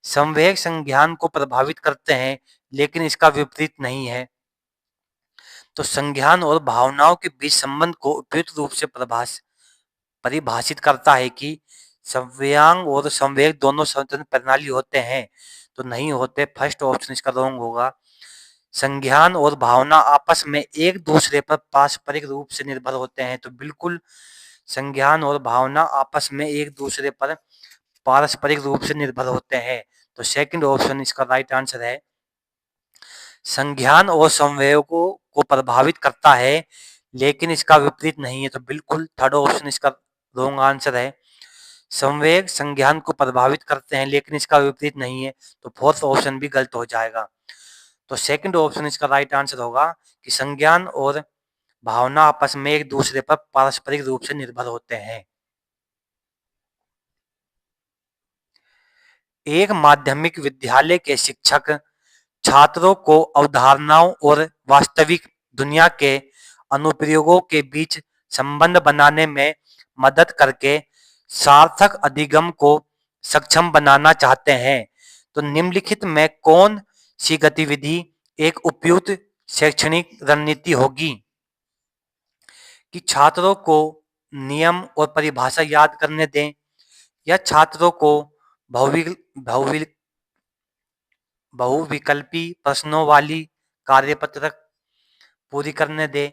संवेग संज्ञान को प्रभावित करते हैं, लेकिन इसका विपरीत नहीं है। तो संज्ञान और भावनाओं के बीच संबंध को उपयुक्त रूप से परिभाषित करता है कि संज्ञान और संवेग दोनों स्वतंत्र प्रणाली होते हैं, तो नहीं होते। फर्स्ट ऑप्शन इसका रॉन्ग होगा। संज्ञान और भावना आपस में एक दूसरे पर पारस्परिक रूप से निर्भर होते हैं, तो बिल्कुल संज्ञान और भावना आपस में एक दूसरे पर पारस्परिक रूप से निर्भर होते हैं। तो सेकंड ऑप्शन इसका राइट आंसर है। संज्ञान और संवेगों को प्रभावित करता है, लेकिन इसका विपरीत नहीं है, तो बिल्कुल थर्ड ऑप्शन इसका रॉन्ग आंसर है। संवेग संज्ञान को प्रभावित करते हैं, लेकिन इसका विपरीत नहीं है, तो फोर्थ ऑप्शन भी गलत हो जाएगा। तो सेकंड ऑप्शन इसका राइट आंसर होगा कि संज्ञान और भावना आपस में एक दूसरे पर पारस्परिक रूप से निर्भर होते हैं। एक माध्यमिक विद्यालय के शिक्षक छात्रों को अवधारणाओं और वास्तविक दुनिया के अनुप्रयोगों के बीच संबंध बनाने में मदद करके सार्थक अधिगम को सक्षम बनाना चाहते हैं। तो निम्नलिखित में कौन सी गतिविधि एक उपयुक्त शैक्षणिक रणनीति होगी? कि छात्रों को नियम और परिभाषा याद करने दें, या छात्रों को बहुविकल्पी प्रश्नों वाली कार्यपत्रक पूरी करने दें,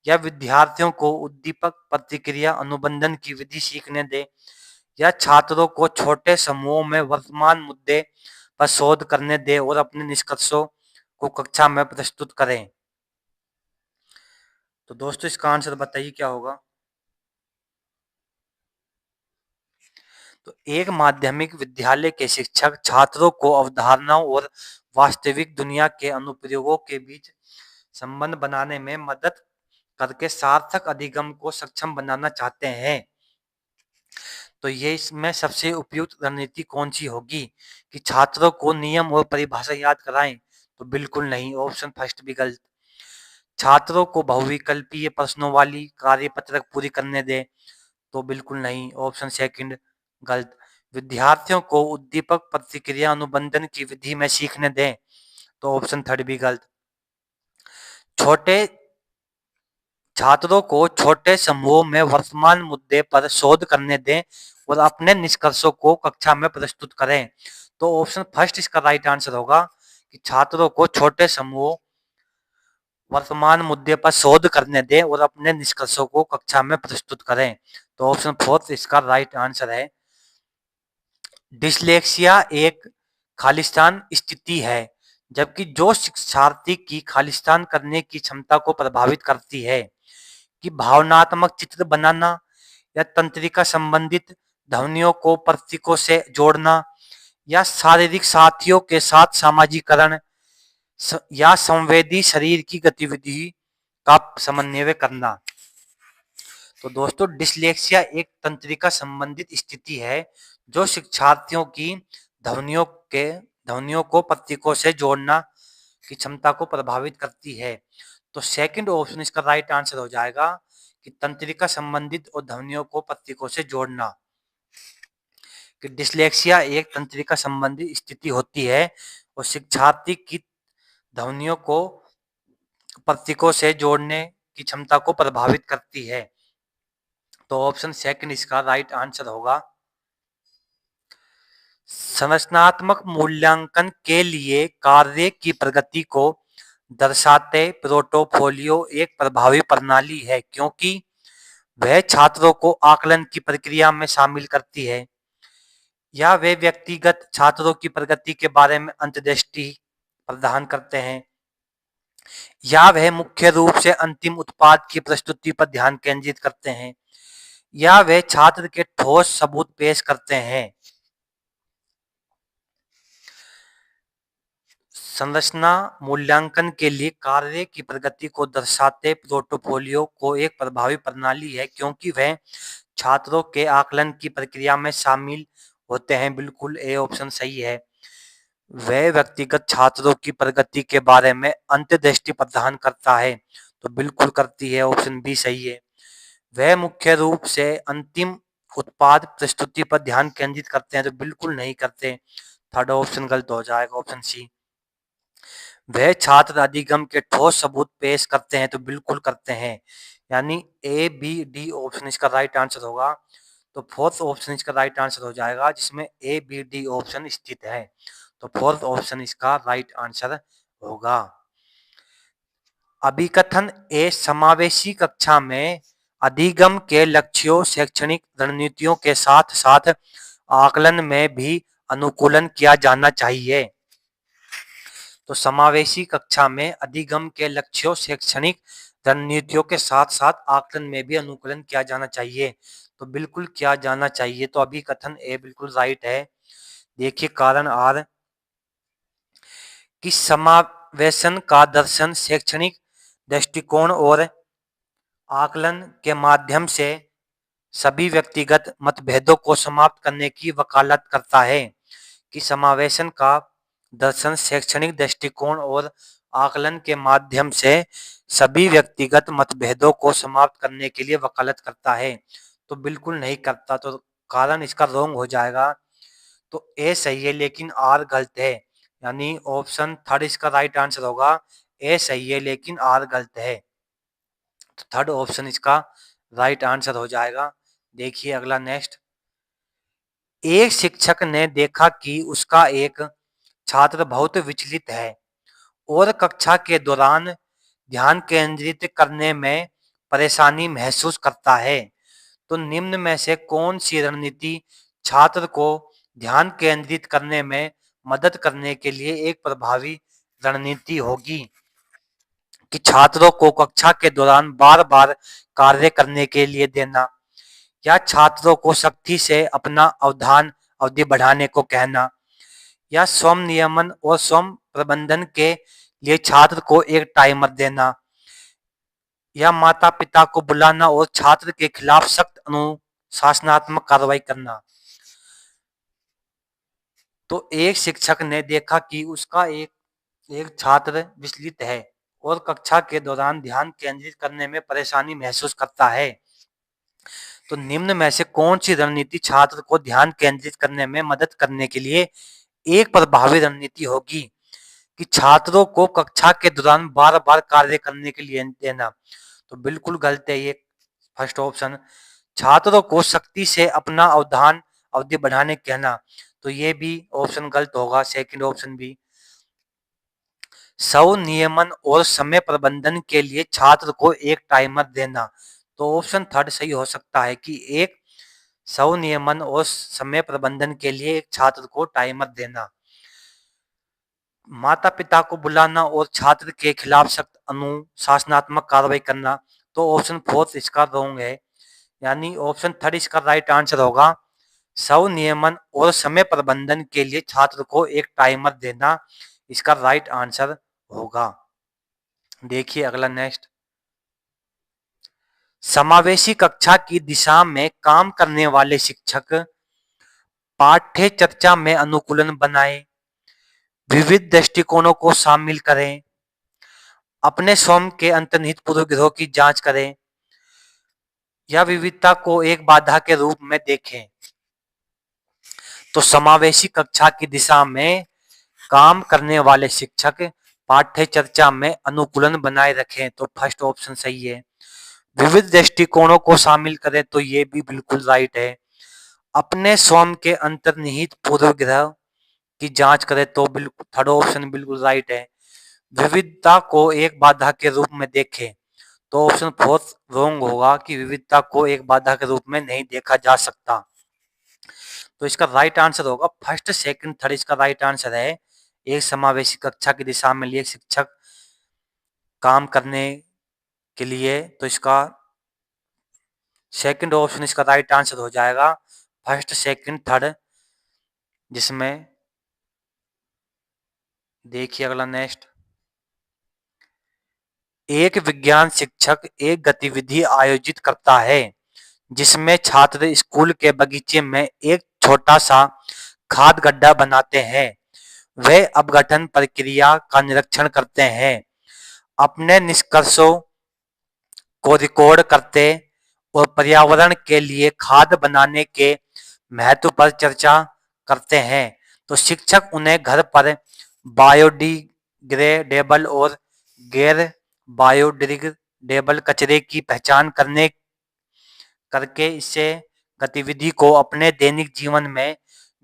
या विद्यार्थियों को उद्दीपक प्रतिक्रिया अनुबंधन की विधि सीखने दें, या छात्रों को छोटे समूहों में वर्तमान मुद्दे पर शोध करने दें और अपने निष्कर्षों को कक्षा में प्रस्तुत करें। तो दोस्तों इसका आंसर बताइए क्या होगा? तो एक माध्यमिक विद्यालय के शिक्षक छात्रों को अवधारणाओं और वास्तविक दुनिया के अनुप्रयोगों के बीच संबंध बनाने में मदद करके सार्थक अधिगम को सक्षम बनाना चाहते हैं। तो ये इसमें सबसे उपयुक्त रणनीति कौन सी होगी? कि छात्रों को नियम और परिभाषा याद कराएं, तो बिल्कुल नहीं, ऑप्शन फर्स्ट भी गलत। छात्रों को बहुविकल्पीय प्रश्नों वाली कार्यपत्रक पूरी करने दें, तो बिल्कुल नहीं, ऑप्शन सेकंड गलत। विद्यार्थियों को उद्दीपक प्रतिक्रिया अनुबंधन की विधि में सीखने दें, तो ऑप्शन थर्ड भी गलत। छोटे छात्रों को छोटे समूहों में वर्तमान मुद्दे पर शोध करने दें और अपने निष्कर्षों को कक्षा में प्रस्तुत करें, तो ऑप्शन फर्स्ट इसका राइट आंसर होगा कि छात्रों को छोटे समूहों वर्तमान मुद्दे पर शोध करने दें और अपने निष्कर्षों को कक्षा में प्रस्तुत करें, तो ऑप्शन फोर्थ इसका राइट आंसर है। डिसलेक्सिया एक खालिस्तान स्थिति है, जबकि जो शिक्षार्थी की खालिस्तान करने की क्षमता को प्रभावित करती है, कि भावनात्मक चित्र बनाना या तंत्रिका संबंधित ध्वनियों को प्रतीकों से जोड़ना, या शारीरिक साथियों के साथ सामाजिकरण, या संवेदी शरीर की गतिविधि का समन्वय करना। तो दोस्तों डिसलेक्सिया एक तंत्रिका संबंधित स्थिति है जो शिक्षार्थियों की ध्वनियों को प्रतीकों से जोड़ना की क्षमता को प्रभावित करती है। तो सेकंड ऑप्शन इसका राइट आंसर हो जाएगा कि तंत्रिका संबंधित और ध्वनियों को प्रतीकों से जोड़ना। कि डिसलेक्सिया एक तंत्रिका संबंधित स्थिति होती है और शिक्षार्थी की ध्वनियों को प्रतीकों से जोड़ने की क्षमता को प्रभावित करती है। तो ऑप्शन सेकंड इसका राइट आंसर होगा। संरचनात्मक मूल्यांकन के लिए कार्य की प्रगति को दर्शाते पोर्टफोलियो एक प्रभावी प्रणाली है, क्योंकि वह छात्रों को आकलन की प्रक्रिया में शामिल करती है, या वे व्यक्तिगत छात्रों की प्रगति के बारे में अंतर्दृष्टि प्रदान करते हैं, या वह मुख्य रूप से अंतिम उत्पाद की प्रस्तुति पर ध्यान केंद्रित करते हैं, या वे छात्र के ठोस सबूत पेश करते हैं। संरचना मूल्यांकन के लिए कार्य की प्रगति को दर्शाते पोर्टफोलियो को एक प्रभावी प्रणाली है, क्योंकि वह छात्रों के आकलन की प्रक्रिया में शामिल होते हैं। बिल्कुल ए ऑप्शन सही है। वह व्यक्तिगत छात्रों की प्रगति के बारे में अंतर्दृष्टि प्रदान करता है, तो बिल्कुल करती है, ऑप्शन बी सही है। वह मुख्य रूप से अंतिम उत्पाद प्रस्तुति पर ध्यान केंद्रित करते हैं, तो बिल्कुल नहीं करते, थर्ड ऑप्शन गलत हो जाएगा, ऑप्शन सी। वह छात्र अधिगम के ठोस सबूत पेश करते हैं, तो बिल्कुल करते हैं, यानी ए बी डी ऑप्शन इसका राइट आंसर होगा। तो फोर्थ ऑप्शन इसका राइट आंसर हो जाएगा, जिसमें ए बी डी ऑप्शन स्थित है, तो फोर्थ ऑप्शन इसका राइट आंसर होगा। अभिकथन ए समावेशी कक्षा में अधिगम के लक्ष्यों, शैक्षणिक रणनीतियों के साथ साथ आकलन में भी अनुकूलन किया जाना चाहिए। तो समावेशी कक्षा में अधिगम के लक्ष्यों, शैक्षणिक रणनीतियों के साथ साथ आकलन में भी अनुकूलन किया जाना चाहिए, तो बिल्कुल किया जाना चाहिए। तो अभिकथन ए बिल्कुल राइट है। देखिए कारण आर कि समावेशन का दर्शन शैक्षणिक दृष्टिकोण और आकलन के माध्यम से सभी व्यक्तिगत मतभेदों को समाप्त करने की वकालत करता है। कि समावेशन का दर्शन शैक्षणिक दृष्टिकोण और आकलन के माध्यम से सभी व्यक्तिगत मतभेदों को समाप्त करने के लिए वकालत करता है, तो बिल्कुल नहीं करता, तो कारण इसका रॉन्ग हो जाएगा। तो ए सही है लेकिन आर गलत है, यानी ऑप्शन थर्ड इसका राइट आंसर होगा। ए सही है लेकिन आर गलत है, तो थर्ड ऑप्शन इसका राइट आंसर हो जाएगा। देखिए अगला नेक्स्ट। एक शिक्षक ने देखा कि उसका एक छात्र बहुत विचलित है और कक्षा के दौरान ध्यान केंद्रित करने में परेशानी महसूस करता है। तो निम्न में से कौन सी रणनीति छात्र को ध्यान केंद्रित करने में मदद करने के लिए एक प्रभावी रणनीति होगी? कि छात्रों को कक्षा के दौरान बार बार कार्य करने के लिए देना, या छात्रों को सख्ती से अपना अवधान अवधि बढ़ाने को कहना, या स्वयं नियमन और स्वयं प्रबंधन के लिए छात्र को एक टाइमर देना, या माता पिता को बुलाना और छात्र के खिलाफ सख्त अनुशासनात्मक कार्रवाई करना। तो एक शिक्षक ने देखा कि उसका एक छात्र विचलित है और कक्षा के दौरान ध्यान केंद्रित करने में परेशानी महसूस करता है। तो निम्न में से कौन सी रणनीति छात्र को ध्यान केंद्रित करने में मदद करने के लिए एक प्रभावी रणनीति होगी? कि छात्रों को कक्षा के दौरान बार बार कार्य करने के लिए देना, तो बिल्कुल गलत है ये फर्स्ट ऑप्शन। छात्रों को सख्ती से अपना अवधान अवधि बढ़ाने कहना, तो ये भी ऑप्शन गलत होगा, सेकंड ऑप्शन भी। स्वनियमन और समय प्रबंधन के लिए छात्र को एक टाइमर देना, तो ऑप्शन थर्ड सही हो सकता है कि एक स्वनियमन और समय प्रबंधन के लिए एक छात्र को टाइमर देना। माता पिता को बुलाना और छात्र के खिलाफ सख्त अनुशासनात्मक कार्रवाई करना, तो ऑप्शन फोर्थ इसका रॉन्ग है, यानी ऑप्शन थर्ड इसका राइट आंसर होगा। स्वनियमन और समय प्रबंधन के लिए छात्र को एक टाइमर देना इसका राइट आंसर होगा। देखिए अगला नेक्स्ट। समावेशी कक्षा की दिशा में काम करने वाले शिक्षक पाठ्य चर्चा में अनुकूलन बनाएं, विविध दृष्टिकोणों को शामिल करें, अपने स्वयं के अंतर्निहित पूर्वग्रहों की जांच करें, या विविधता को एक बाधा के रूप में देखें। तो समावेशी कक्षा की दिशा में काम करने वाले शिक्षक पाठ्य चर्चा में अनुकूलन बनाए रखें, तो फर्स्ट ऑप्शन सही है। विविध दृष्टिकोणों को शामिल करें, तो ये भी बिल्कुल राइट है। अपने स्वयं के अंतर्निहित पूर्वग्रह की जांच करें, तो बिल्कुल थर्ड ऑप्शन बिल्कुल राइट है। विविधता को एक बाधा के रूप में देखें, तो ऑप्शन फोर्थ रॉन्ग होगा कि विविधता को एक बाधा के रूप में नहीं देखा जा सकता। तो इसका राइट आंसर होगा फर्स्ट सेकंड थर्ड इसका राइट आंसर है। एक समावेशी कक्षा की दिशा में लिए शिक्षक काम करने के लिए, तो इसका सेकंड ऑप्शन इसका राइट आंसर हो जाएगा, फर्स्ट सेकंड थर्ड, जिसमें देखिए अगला नेक्स्ट। एक विज्ञान शिक्षक एक गतिविधि आयोजित करता है जिसमें छात्र स्कूल के बगीचे में एक छोटा सा खाद गड्ढा बनाते हैं। वे अपघटन प्रक्रिया का निरीक्षण करते हैं, अपने निष्कर्षों को रिकॉर्ड करते और पर्यावरण के लिए खाद बनाने के महत्व पर चर्चा करते हैं। तो शिक्षक उन्हें घर पर बायोडिग्रेडेबल और गैर बायोडिग्रेडेबल कचरे की पहचान करके इसे गतिविधि को अपने दैनिक जीवन में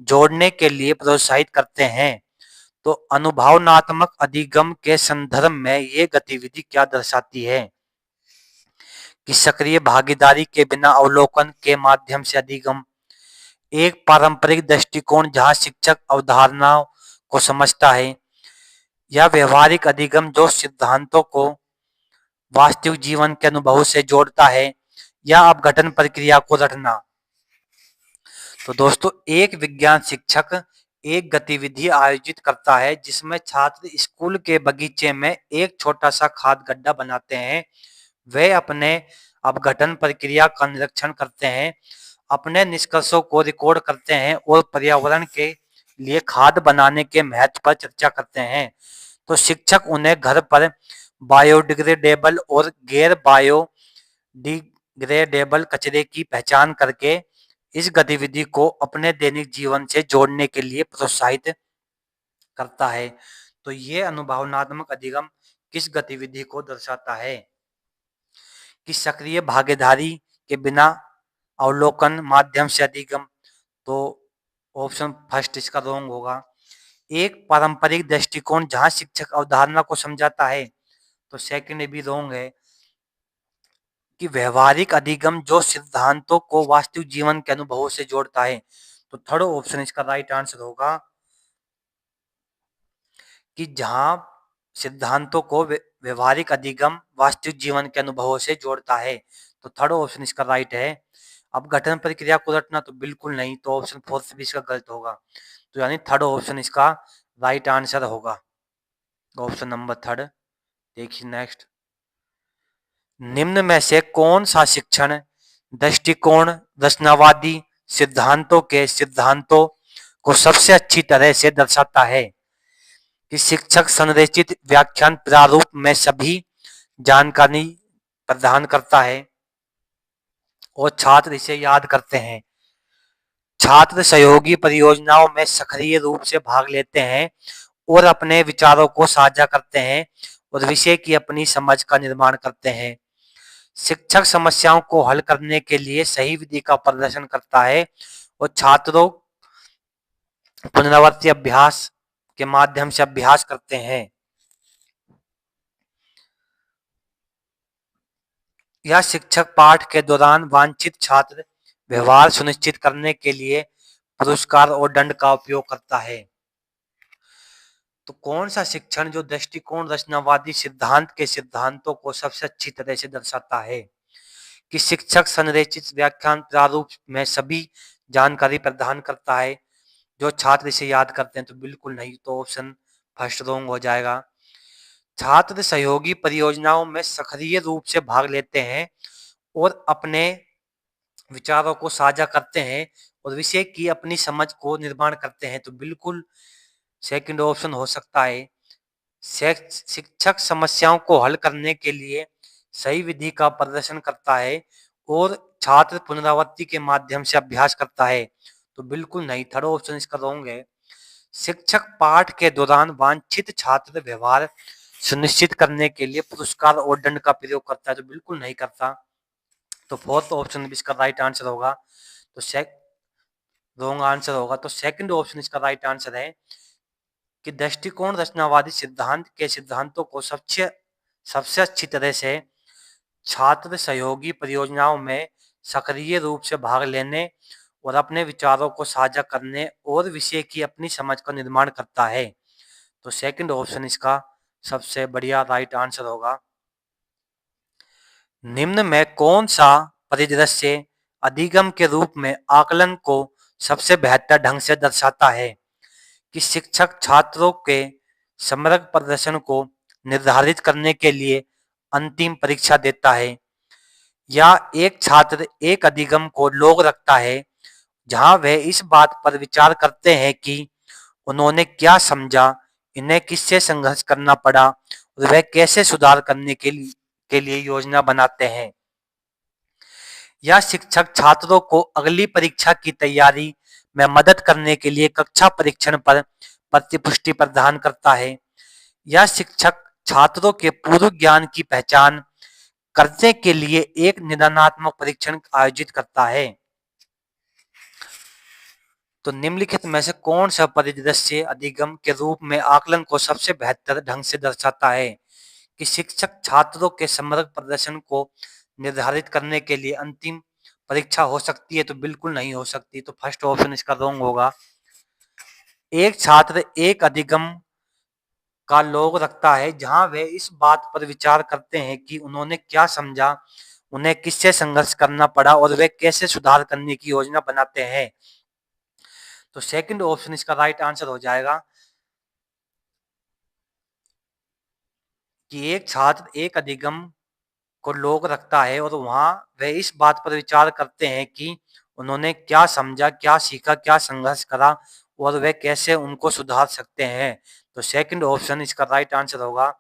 जोड़ने के लिए प्रोत्साहित करते हैं। तो अनुभवनात्मक अधिगम के संदर्भ में ये गतिविधि क्या दर्शाती है कि सक्रिय भागीदारी के बिना अवलोकन के माध्यम से अधिगम। एक पारंपरिक दृष्टिकोण जहां शिक्षक अवधारणाओं को समझता है, या व्यवहारिक अधिगम जो सिद्धांतों को वास्तविक जीवन के अनुभव से जोड़ता है, या अपघटन प्रक्रिया को रटना। तो दोस्तों, एक विज्ञान शिक्षक एक गतिविधि आयोजित करता है जिसमें छात्र स्कूल के बगीचे में एक छोटा सा खाद गड्ढा बनाते हैं। वे अपने अपघटन प्रक्रिया का निरीक्षण करते हैं, अपने निष्कर्षों को रिकॉर्ड करते हैं और पर्यावरण के लिए खाद बनाने के महत्व पर चर्चा करते हैं। तो शिक्षक उन्हें घर पर बायोडिग्रेडेबल और गैर बायोडिग्रेडेबल कचरे की पहचान करके इस गतिविधि को अपने दैनिक जीवन से जोड़ने के लिए प्रोत्साहित करता है। तो ये अनुभवनात्मक अधिगम किस गतिविधि को दर्शाता है कि सक्रिय भागीदारी के बिना अवलोकन माध्यम से अधिगम। तो ऑप्शन फर्स्ट इसका रॉन्ग होगा। एक पारंपरिक दृष्टिकोण जहां शिक्षक अवधारणा को समझाता है, तो सेकंड भी रॉन्ग है कि व्यवहारिक अधिगम जो सिद्धांतों को वास्तविक जीवन के अनुभवों से जोड़ता है। तो थर्ड ऑप्शन इसका राइट आंसर होगा कि जहां सिद्धांतों को व्यवहारिक अधिगम वास्तविक जीवन के अनुभवों से जोड़ता है। तो थर्ड ऑप्शन इसका राइट है। अब गठन प्रक्रिया को रटना तो बिल्कुल नहीं, तो ऑप्शन फोर्थ भी इसका गलत होगा। तो यानी थर्ड ऑप्शन इसका राइट आंसर होगा, ऑप्शन नंबर थर्ड। देखिए नेक्स्ट। निम्न में से कौन सा शिक्षण दृष्टिकोण रचनावादी सिद्धांतों के सिद्धांतों को सबसे अच्छी तरह से दर्शाता है कि शिक्षक संरचित व्याख्यान प्रारूप में सभी जानकारी प्रदान करता है और छात्र इसे याद करते हैं। छात्र सहयोगी परियोजनाओं में सक्रिय रूप से भाग लेते हैं और अपने विचारों को साझा करते हैं और विषय की अपनी समझ का निर्माण करते हैं। शिक्षक समस्याओं को हल करने के लिए सही विधि का प्रदर्शन करता है और छात्रों पुनरावृत्ति अभ्यास के माध्यम से अभ्यास करते हैं। यह शिक्षक पाठ के दौरान वांछित छात्र व्यवहार सुनिश्चित करने के लिए पुरस्कार और दंड का उपयोग करता है। तो कौन सा शिक्षण जो दृष्टिकोण रचनावादी सिद्धांत के सिद्धांतों को सबसे अच्छी तरह से दर्शाता है कि शिक्षक संरचित व्याख्यान प्रारूप में सभी जानकारी प्रदान करता है जो छात्र इसे याद करते हैं। तो बिल्कुल नहीं, तो ऑप्शन फर्स्ट रॉन्ग हो जाएगा। छात्र सहयोगी परियोजनाओं में सक्रिय रूप से भाग लेते हैं और अपने विचारों को साझा करते हैं और विषय की अपनी समझ को निर्माण करते हैं। तो बिल्कुल सेकंड ऑप्शन हो सकता है। शिक्षक समस्याओं को हल करने के लिए सही विधि का प्रदर्शन करता है और छात्र पुनरावृत्ति के माध्यम से अभ्यास करता है। तो बिल्कुल नहीं, थर्ड ऑप्शन इसका रॉन्ग है। शिक्षक पाठ के दौरान वांछित छात्र व्यवहार सुनिश्चित करने के लिए पुरस्कार और दंड का प्रयोग करता है। तो बिल्कुल नहीं करता, तो फोर्थ ऑप्शन भी इसका राइट आंसर होगा। तो रॉन्ग आंसर होगा। तो सेकंड ऑप्शन इसका राइट आंसर है कि दृष्टिकोण रचनावादी सिद्धांत के सिद्धांतों को सबसे अच्छी तरह से छात्र सहयोगी परियोजनाओं में सक्रिय रूप से भाग लेने और अपने विचारों को साझा करने और विषय की अपनी समझ का निर्माण करता है। तो सेकंड ऑप्शन इसका सबसे बढ़िया राइट आंसर होगा। निम्न में कौन सा परिदृश्य अधिगम के रूप में आकलन को सबसे बेहतर ढंग से दर्शाता है कि शिक्षक छात्रों के समग्र प्रदर्शन को निर्धारित करने के लिए अंतिम परीक्षा देता है, या एक छात्र एक अधिगम को लोग रखता है जहां वह इस बात पर विचार करते हैं कि उन्होंने क्या समझा, इन्हें किससे संघर्ष करना पड़ा और वह कैसे सुधार करने के लिए योजना बनाते हैं। यह शिक्षक छात्रों को अगली परीक्षा की तैयारी में मदद करने के लिए कक्षा परीक्षण पर प्रतिपुष्टि प्रदान करता है। यह शिक्षक छात्रों के पूर्व ज्ञान की पहचान करने के लिए एक निदानात्मक परीक्षण आयोजित करता है। तो निम्नलिखित में से कौन सा परिदृश्य अधिगम के रूप में आकलन को सबसे बेहतर ढंग से दर्शाता है कि शिक्षक छात्रों के समग्र प्रदर्शन को निर्धारित करने के लिए अंतिम परीक्षा हो सकती है? तो बिल्कुल नहीं हो सकती। तो फर्स्ट ऑप्शन इसका रॉन्ग होगा। एक छात्र एक अधिगम का लोग रखता है जहां वे इस बात पर विचार करते हैं कि उन्होंने क्या समझा, उन्हें किससे संघर्ष करना पड़ा और वे कैसे सुधार करने की योजना बनाते हैं। तो सेकंड ऑप्शन इसका राइट आंसर हो जाएगा कि एक छात्र एक अधिगम को लोग रखता है और वहां वे इस बात पर विचार करते हैं कि उन्होंने क्या समझा, क्या सीखा, क्या संघर्ष करा और वे कैसे उनको सुधार सकते हैं। तो सेकंड ऑप्शन इसका राइट आंसर होगा।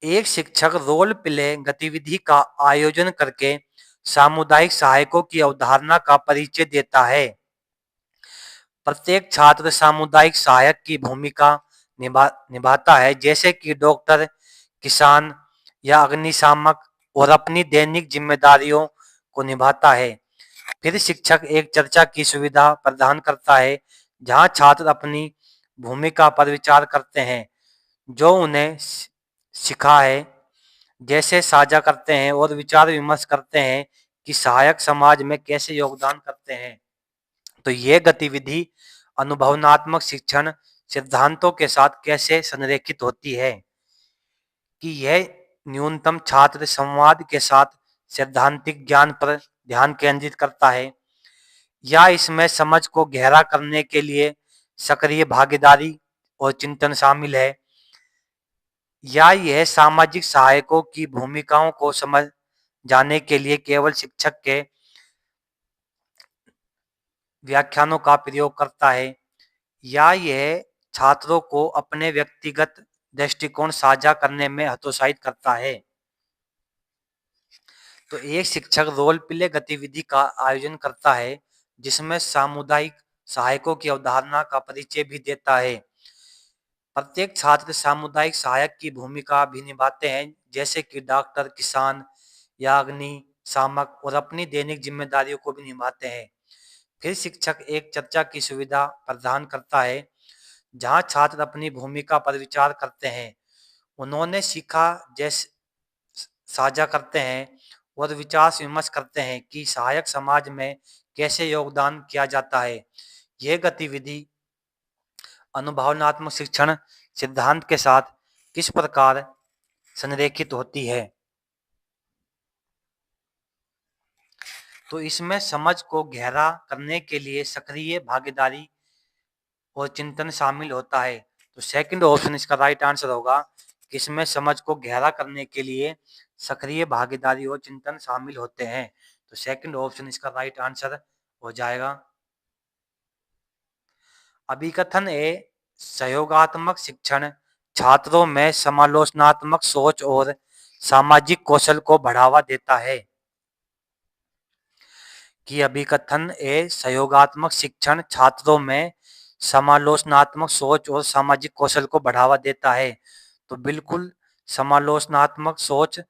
एक शिक्षक रोल प्ले गतिविधि का आयोजन करके सामुदायिक सहायकों की अवधारणा का परिचय देता है। प्रत्येक छात्र सामुदायिक सहायक की भूमिका निभाता है, जैसे कि डॉक्टर, किसान या अग्निशामक, और अपनी दैनिक जिम्मेदारियों को निभाता है। फिर शिक्षक एक चर्चा की सुविधा प्रदान करता है जहां छात्र अपनी भूमिका पर विचार करते हैं, जो उन्हें सिखा है, जैसे साझा करते हैं और विचार विमर्श करते हैं कि सहायक समाज में कैसे योगदान करते हैं। तो यह गतिविधि अनुभवनात्मक शिक्षण सिद्धांतों के साथ कैसे संरेखित होती है कि यह न्यूनतम छात्र संवाद के साथ सैद्धांतिक ज्ञान पर ध्यान केंद्रित करता है, या इसमें समझ को गहरा करने के लिए सक्रिय भागीदारी और चिंतन शामिल है, या यह सामाजिक सहायकों की भूमिकाओं को समझ जाने के लिए केवल शिक्षक के व्याख्यानों का प्रयोग करता है, या यह छात्रों को अपने व्यक्तिगत दृष्टिकोण साझा करने में हतोत्साहित करता है। तो एक शिक्षक रोल प्ले गतिविधि का आयोजन करता है जिसमें सामुदायिक सहायकों की अवधारणा का परिचय भी देता है। प्रत्येक छात्र सामुदायिक सहायक की भूमिका भी निभाते हैं, जैसे कि डॉक्टर, किसान या अग्निशामक, और अपनी दैनिक जिम्मेदारियों को भी निभाते हैं। फिर शिक्षक एक चर्चा की सुविधा प्रदान करता है जहां छात्र अपनी भूमिका पर विचार करते हैं, उन्होंने सीखा, जैसे साझा करते हैं और विचार विमर्श करते हैं कि सहायक समाज में कैसे योगदान किया जाता है। यह गतिविधि अनुभवनात्मक शिक्षण सिद्धांत के साथ किस प्रकार संरेखित होती है? तो इसमें समझ को गहरा करने के लिए सक्रिय भागीदारी और चिंतन शामिल होता है। तो सेकंड ऑप्शन इसका राइट आंसर होगा कि इसमें समझ को गहरा करने के लिए सक्रिय भागीदारी और चिंतन शामिल होते हैं। तो सेकंड ऑप्शन इसका राइट आंसर हो जाएगा। अभिकथन ए सहयोगात्मक शिक्षण छात्रों में समालोचनात्मक सोच और सामाजिक कौशल को बढ़ावा देता है। कि अभिकथन ए सहयोगात्मक शिक्षण छात्रों में समालोचनात्मक सोच और सामाजिक कौशल को बढ़ावा देता है। तो बिल्कुल समालोचनात्मक सोच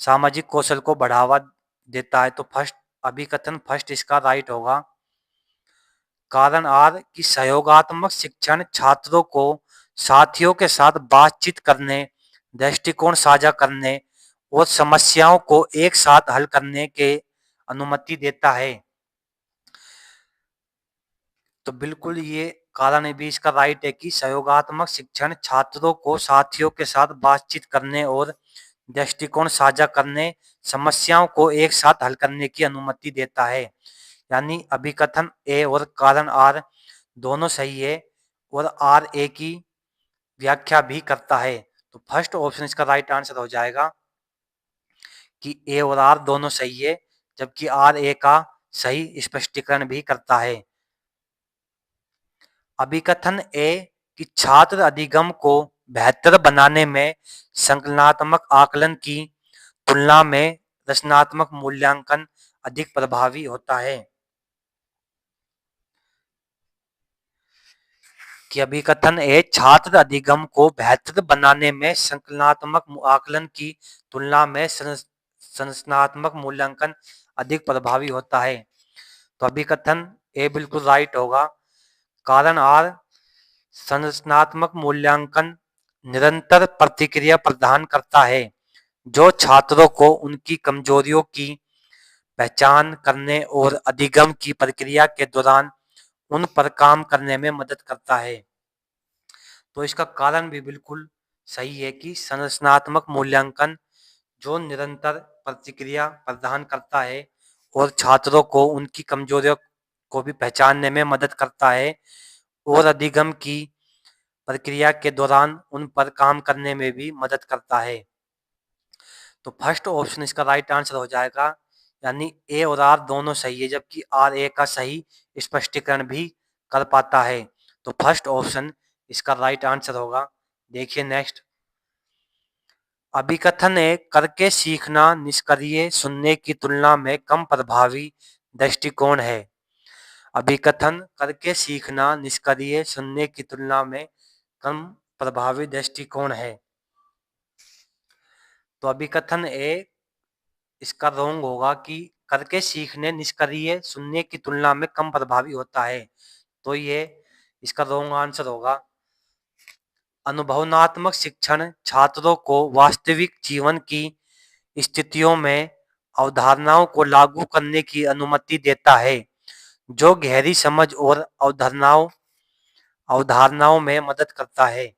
सामाजिक कौशल को बढ़ावा देता है। तो फर्स्ट अभिकथन फर्स्ट इसका राइट होगा। कारण आर कि सहयोगात्मक शिक्षण छात्रों को साथियों के साथ बातचीत करने, दृष्टिकोण साझा करने और समस्याओं को एक साथ हल करने के अनुमति देता है। तो बिल्कुल ये कारण भी इसका राइट है कि सहयोगात्मक शिक्षण छात्रों को साथियों के साथ बातचीत करने और दृष्टिकोण साझा करने, समस्याओं को एक साथ हल करने की अनुमति देता है। यानी अभिकथन ए और कारण आर दोनों सही है और आर ए की व्याख्या भी करता है। तो फर्स्ट ऑप्शन इसका राइट आंसर हो जाएगा कि ए और आर दोनों सही है, जबकि आर ए का सही स्पष्टीकरण भी करता है। अभिकथन ए कि छात्र अधिगम को बेहतर बनाने में संकलनात्मक आकलन की तुलना में रचनात्मक मूल्यांकन अधिक प्रभावी होता है। कि अभिकथन ए छात्र अधिगम को बेहतर बनाने में संकलनात्मक आकलन की तुलना में संरचनात्मक मूल्यांकन अधिक प्रभावी होता है। तो अभिकथन ए बिल्कुल राइट होगा। कारण आर संरचनात्मक मूल्यांकन निरंतर प्रतिक्रिया प्रदान करता है, जो छात्रों को उनकी कमजोरियों की पहचान करने और अधिगम की प्रक्रिया के दौरान उन पर काम करने में मदद करता है। तो इसका कारण भी बिल्कुल सही है कि संरचनात्मक मूल्यांकन जो निरंतर प्रतिक्रिया प्रदान करता है और छात्रों को उनकी कमजोरियों को भी पहचानने में मदद करता है और अधिगम की प्रक्रिया के दौरान उन पर काम करने में भी मदद करता है। तो फर्स्ट ऑप्शन इसका राइट आंसर हो जाएगा, यानी ए और आर दोनों सही है, जबकि आर ए का सही स्पष्टीकरण भी कर पाता है। तो फर्स्ट ऑप्शन इसका राइट आंसर होगा। देखिए नेक्स्ट, अभिकथन ए करके सीखना निष्क्रिय सुनने की तुलना में कम प्रभावी दृष्टिकोण है। अभिकथन करके सीखना निष्क्रिय सुनने की तुलना में कम प्रभावी दृष्टिकोण है। तो अभिकथन ए इसका रॉन्ग होगा कि करके सीखने निष्क्रिय सुनने की तुलना में कम प्रभावी होता है। तो ये इसका रॉन्ग आंसर होगा। अनुभवनात्मक शिक्षण छात्रों को वास्तविक जीवन की स्थितियों में अवधारणाओं को लागू करने की अनुमति देता है, जो गहरी समझ और अवधारणाओं में मदद करता है।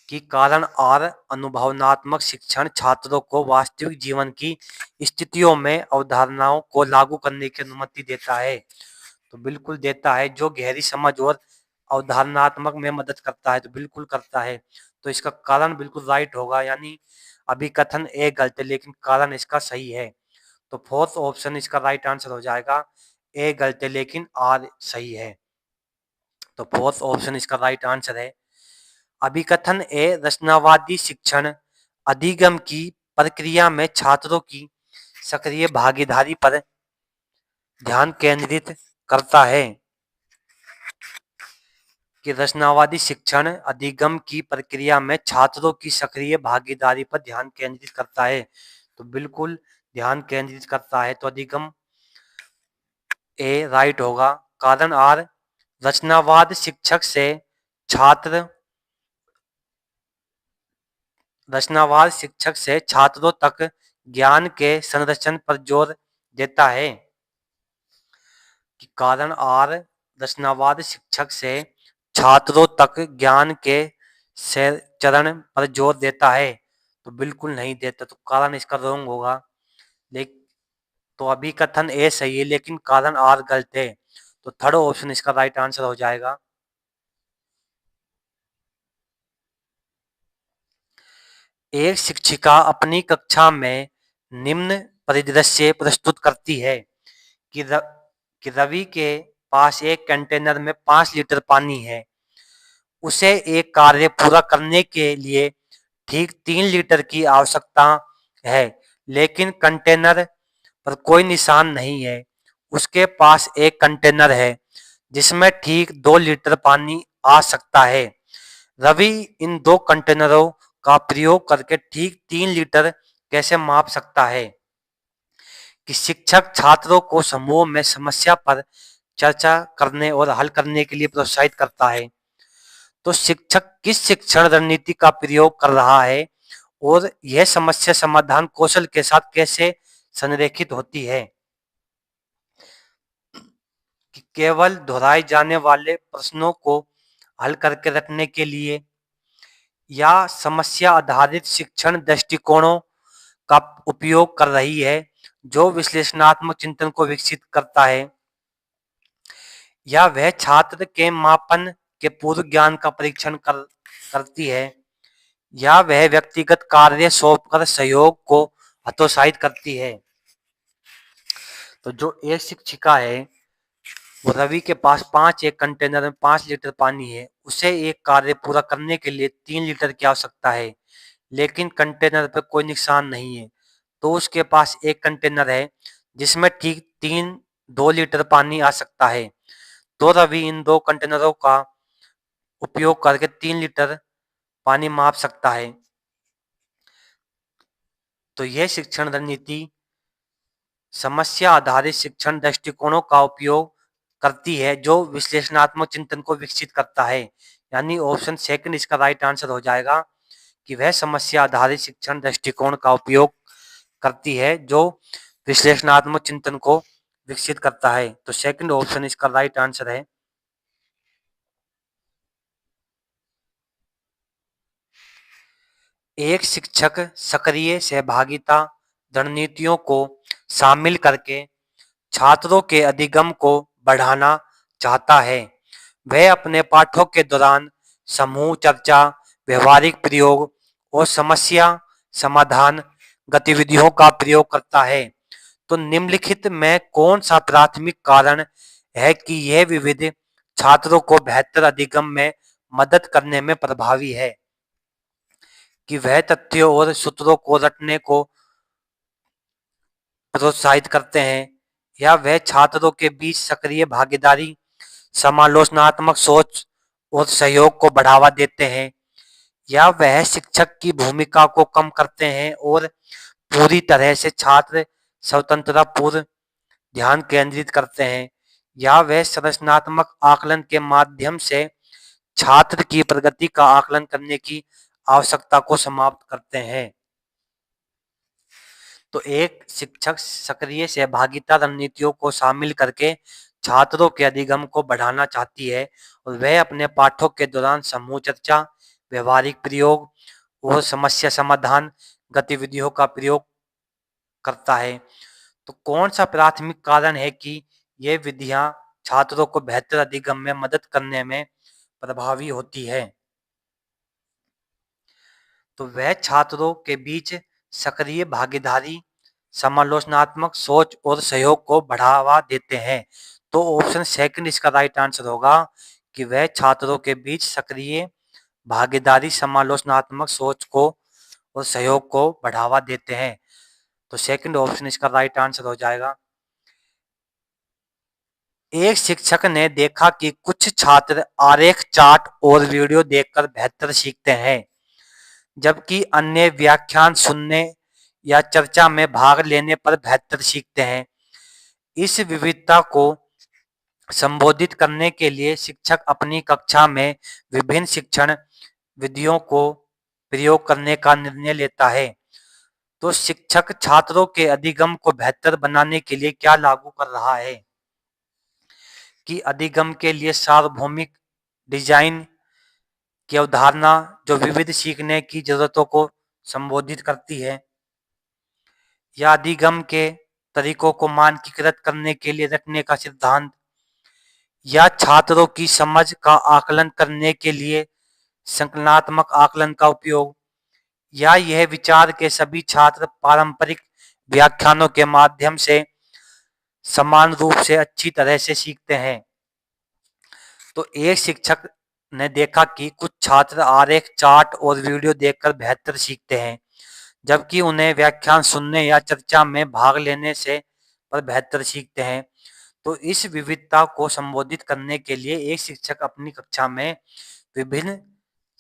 कि कारण आर अनुभवनात्मक शिक्षण छात्रों को वास्तविक जीवन की स्थितियों में अवधारणाओं को लागू करने की अनुमति देता है। तो बिल्कुल देता है, जो गहरी समझ और अवधारणात्मक में मदद करता है। तो बिल्कुल करता है। तो इसका कारण बिल्कुल राइट होगा, यानी अभिकथन ए गलत है लेकिन कारण इसका सही है। तो फोर्थ ऑप्शन इसका राइट आंसर हो जाएगा, ए गलत है लेकिन आर सही है। तो फोर्थ ऑप्शन इसका राइट आंसर है। अभिकथन ए रचनावादी शिक्षण अधिगम की प्रक्रिया में छात्रों की सक्रिय भागीदारी पर ध्यान केंद्रित करता है। कि रचनावादी शिक्षण अधिगम की प्रक्रिया में छात्रों की सक्रिय भागीदारी पर ध्यान केंद्रित करता है। तो बिल्कुल ध्यान केंद्रित करता है। तो अधिगम ए राइट होगा। कारण आर रचनावाद शिक्षक से छात्र रचनावाद शिक्षक से छात्रों तक ज्ञान के संरक्षण पर जोर देता है। कि कारण आर रचनावाद शिक्षक से छात्रों तक ज्ञान के चरण पर जोर देता है। तो बिल्कुल नहीं देता। तो कारण इसका रॉन्ग होगा। लेकिन तो अभिकथन ए सही है लेकिन कारण आर गलत है। तो थर्ड ऑप्शन इसका राइट आंसर हो जाएगा। एक शिक्षिका अपनी कक्षा में निम्न परिदृश्य प्रस्तुत करती है कि रवि के पास एक कंटेनर में 5 लीटर पानी है। उसे एक कार्य पूरा करने के लिए ठीक 3 लीटर की आवश्यकता है, लेकिन कंटेनर पर कोई निशान नहीं है। उसके पास एक कंटेनर है जिसमें ठीक 2 लीटर पानी आ सकता है। रवि इन 2 कंटेनरों का प्रयोग करके ठीक 3 लीटर कैसे माप सकता है। कि शिक्षक छात्रों को समूह में समस्या पर चर्चा करने और हल करने के लिए प्रोत्साहित करता है। तो शिक्षक किस शिक्षण रणनीति का प्रयोग कर रहा है और यह समस्या समाधान कौशल के साथ कैसे संरेखित होती है। कि केवल दोहराए जाने वाले प्रश्नों को हल करके रखने के लिए या समस्या आधारित शिक्षण दृष्टिकोणों का उपयोग कर रही है जो विश्लेषणात्मक चिंतन को विकसित करता है, या वह छात्र के मापन के पूर्व ज्ञान का परीक्षण करती है, या वह व्यक्तिगत कार्य सौंपकर सहयोग को हतोत्साहित करती है। तो जो एक शिक्षिका है, वो रवि के पास एक कंटेनर में 5 लीटर पानी है। उसे एक कार्य पूरा करने के लिए 3 लीटर की आवश्यकता है, लेकिन कंटेनर पर कोई निशान नहीं है। तो उसके पास एक कंटेनर है जिसमें ठीक 2 लीटर पानी आ सकता है। तो रवि इन 2 कंटेनरों का उपयोग करके 3 लीटर पानी माप सकता है। तो यह शिक्षण रणनीति समस्या आधारित शिक्षण दृष्टिकोणों का उपयोग करती है, जो विश्लेषणात्मक चिंतन को विकसित करता है। यानी ऑप्शन सेकंड इसका राइट आंसर हो जाएगा कि वह समस्या आधारित शिक्षण दृष्टिकोण का उपयोग करती है, जो विश्लेषणात्मक चिंतन को विकसित करता है। तो सेकंड ऑप्शन इसका राइट आंसर है। एक शिक्षक सक्रिय सहभागिता रणनीतियों को शामिल करके छात्रों के अधिगम को बढ़ाना चाहता है। वह अपने पाठों के दौरान समूह चर्चा, व्यवहारिक प्रयोग और समस्या समाधान गतिविधियों का प्रयोग करता है। तो निम्नलिखित में कौन सा प्राथमिक कारण है कि यह विविध छात्रों को बेहतर अधिगम में मदद करने में प्रभावी है? कि वह तथ्यों और सूत्रों को रटने को प्रोत्साहित करते हैं, या वह छात्रों के बीच सक्रिय भागीदारी, समालोचनात्मक सोच और सहयोग को बढ़ावा देते हैं, या वह शिक्षक की भूमिका को कम करते हैं और पूरी तरह से छात्र स्वतंत्रता पूर्ण ध्यान केंद्रित करते हैं, या वह संरचनात्मक आकलन के माध्यम से छात्र की प्रगति का आकलन करने की आवश्यकता को समाप्त करते हैं। तो एक शिक्षक सक्रिय सहभागिता रणनीतियों को शामिल करके छात्रों के अधिगम को बढ़ाना चाहती है, और वह अपने पाठों के दौरान समूह चर्चा, व्यवहारिक प्रयोग और समस्या समाधान गतिविधियों का प्रयोग करता है। तो कौन सा प्राथमिक कारण है कि ये विधियां छात्रों को बेहतर अधिगम में मदद करने में प्रभावी होती है? तो वह छात्रों के बीच सक्रिय भागीदारी, समालोचनात्मक सोच और सहयोग को बढ़ावा देते हैं। तो ऑप्शन सेकंड इसका राइट आंसर होगा कि वह छात्रों के बीच सक्रिय भागीदारी, समालोचनात्मक सोच को और सहयोग को बढ़ावा देते हैं। तो सेकंड ऑप्शन इसका राइट आंसर हो जाएगा। एक शिक्षक ने देखा कि कुछ छात्र आरेख, चार्ट और वीडियो देखकर बेहतर सीखते हैं, जबकि अन्य व्याख्यान सुनने या चर्चा में भाग लेने पर बेहतर सीखते हैं। इस विविधता को संबोधित करने के लिए शिक्षक अपनी कक्षा में विभिन्न शिक्षण विधियों को प्रयोग करने का निर्णय लेता है। तो शिक्षक छात्रों के अधिगम को बेहतर बनाने के लिए क्या लागू कर रहा है? कि अधिगम के लिए सार्वभौमिक डिजाइन की अवधारणा, जो विविध सीखने की जरूरतों को संबोधित करती है, या अधिगम के तरीकों को मानकीकृत करने के लिए रखने का सिद्धांत, या छात्रों की समझ का आकलन करने के लिए संकलनात्मक आकलन का उपयोग, या यह विचार के सभी छात्र पारंपरिक व्याख्यानों के माध्यम से समान रूप से अच्छी तरह से सीखते हैं। तो एक शिक्षक ने देखा कि कुछ छात्र आरेख, चार्ट और वीडियो देखकर बेहतर सीखते हैं, जबकि उन्हें व्याख्यान सुनने या चर्चा में भाग लेने से पर बेहतर सीखते हैं। तो इस विविधता को संबोधित करने के लिए एक शिक्षक अपनी कक्षा में विभिन्न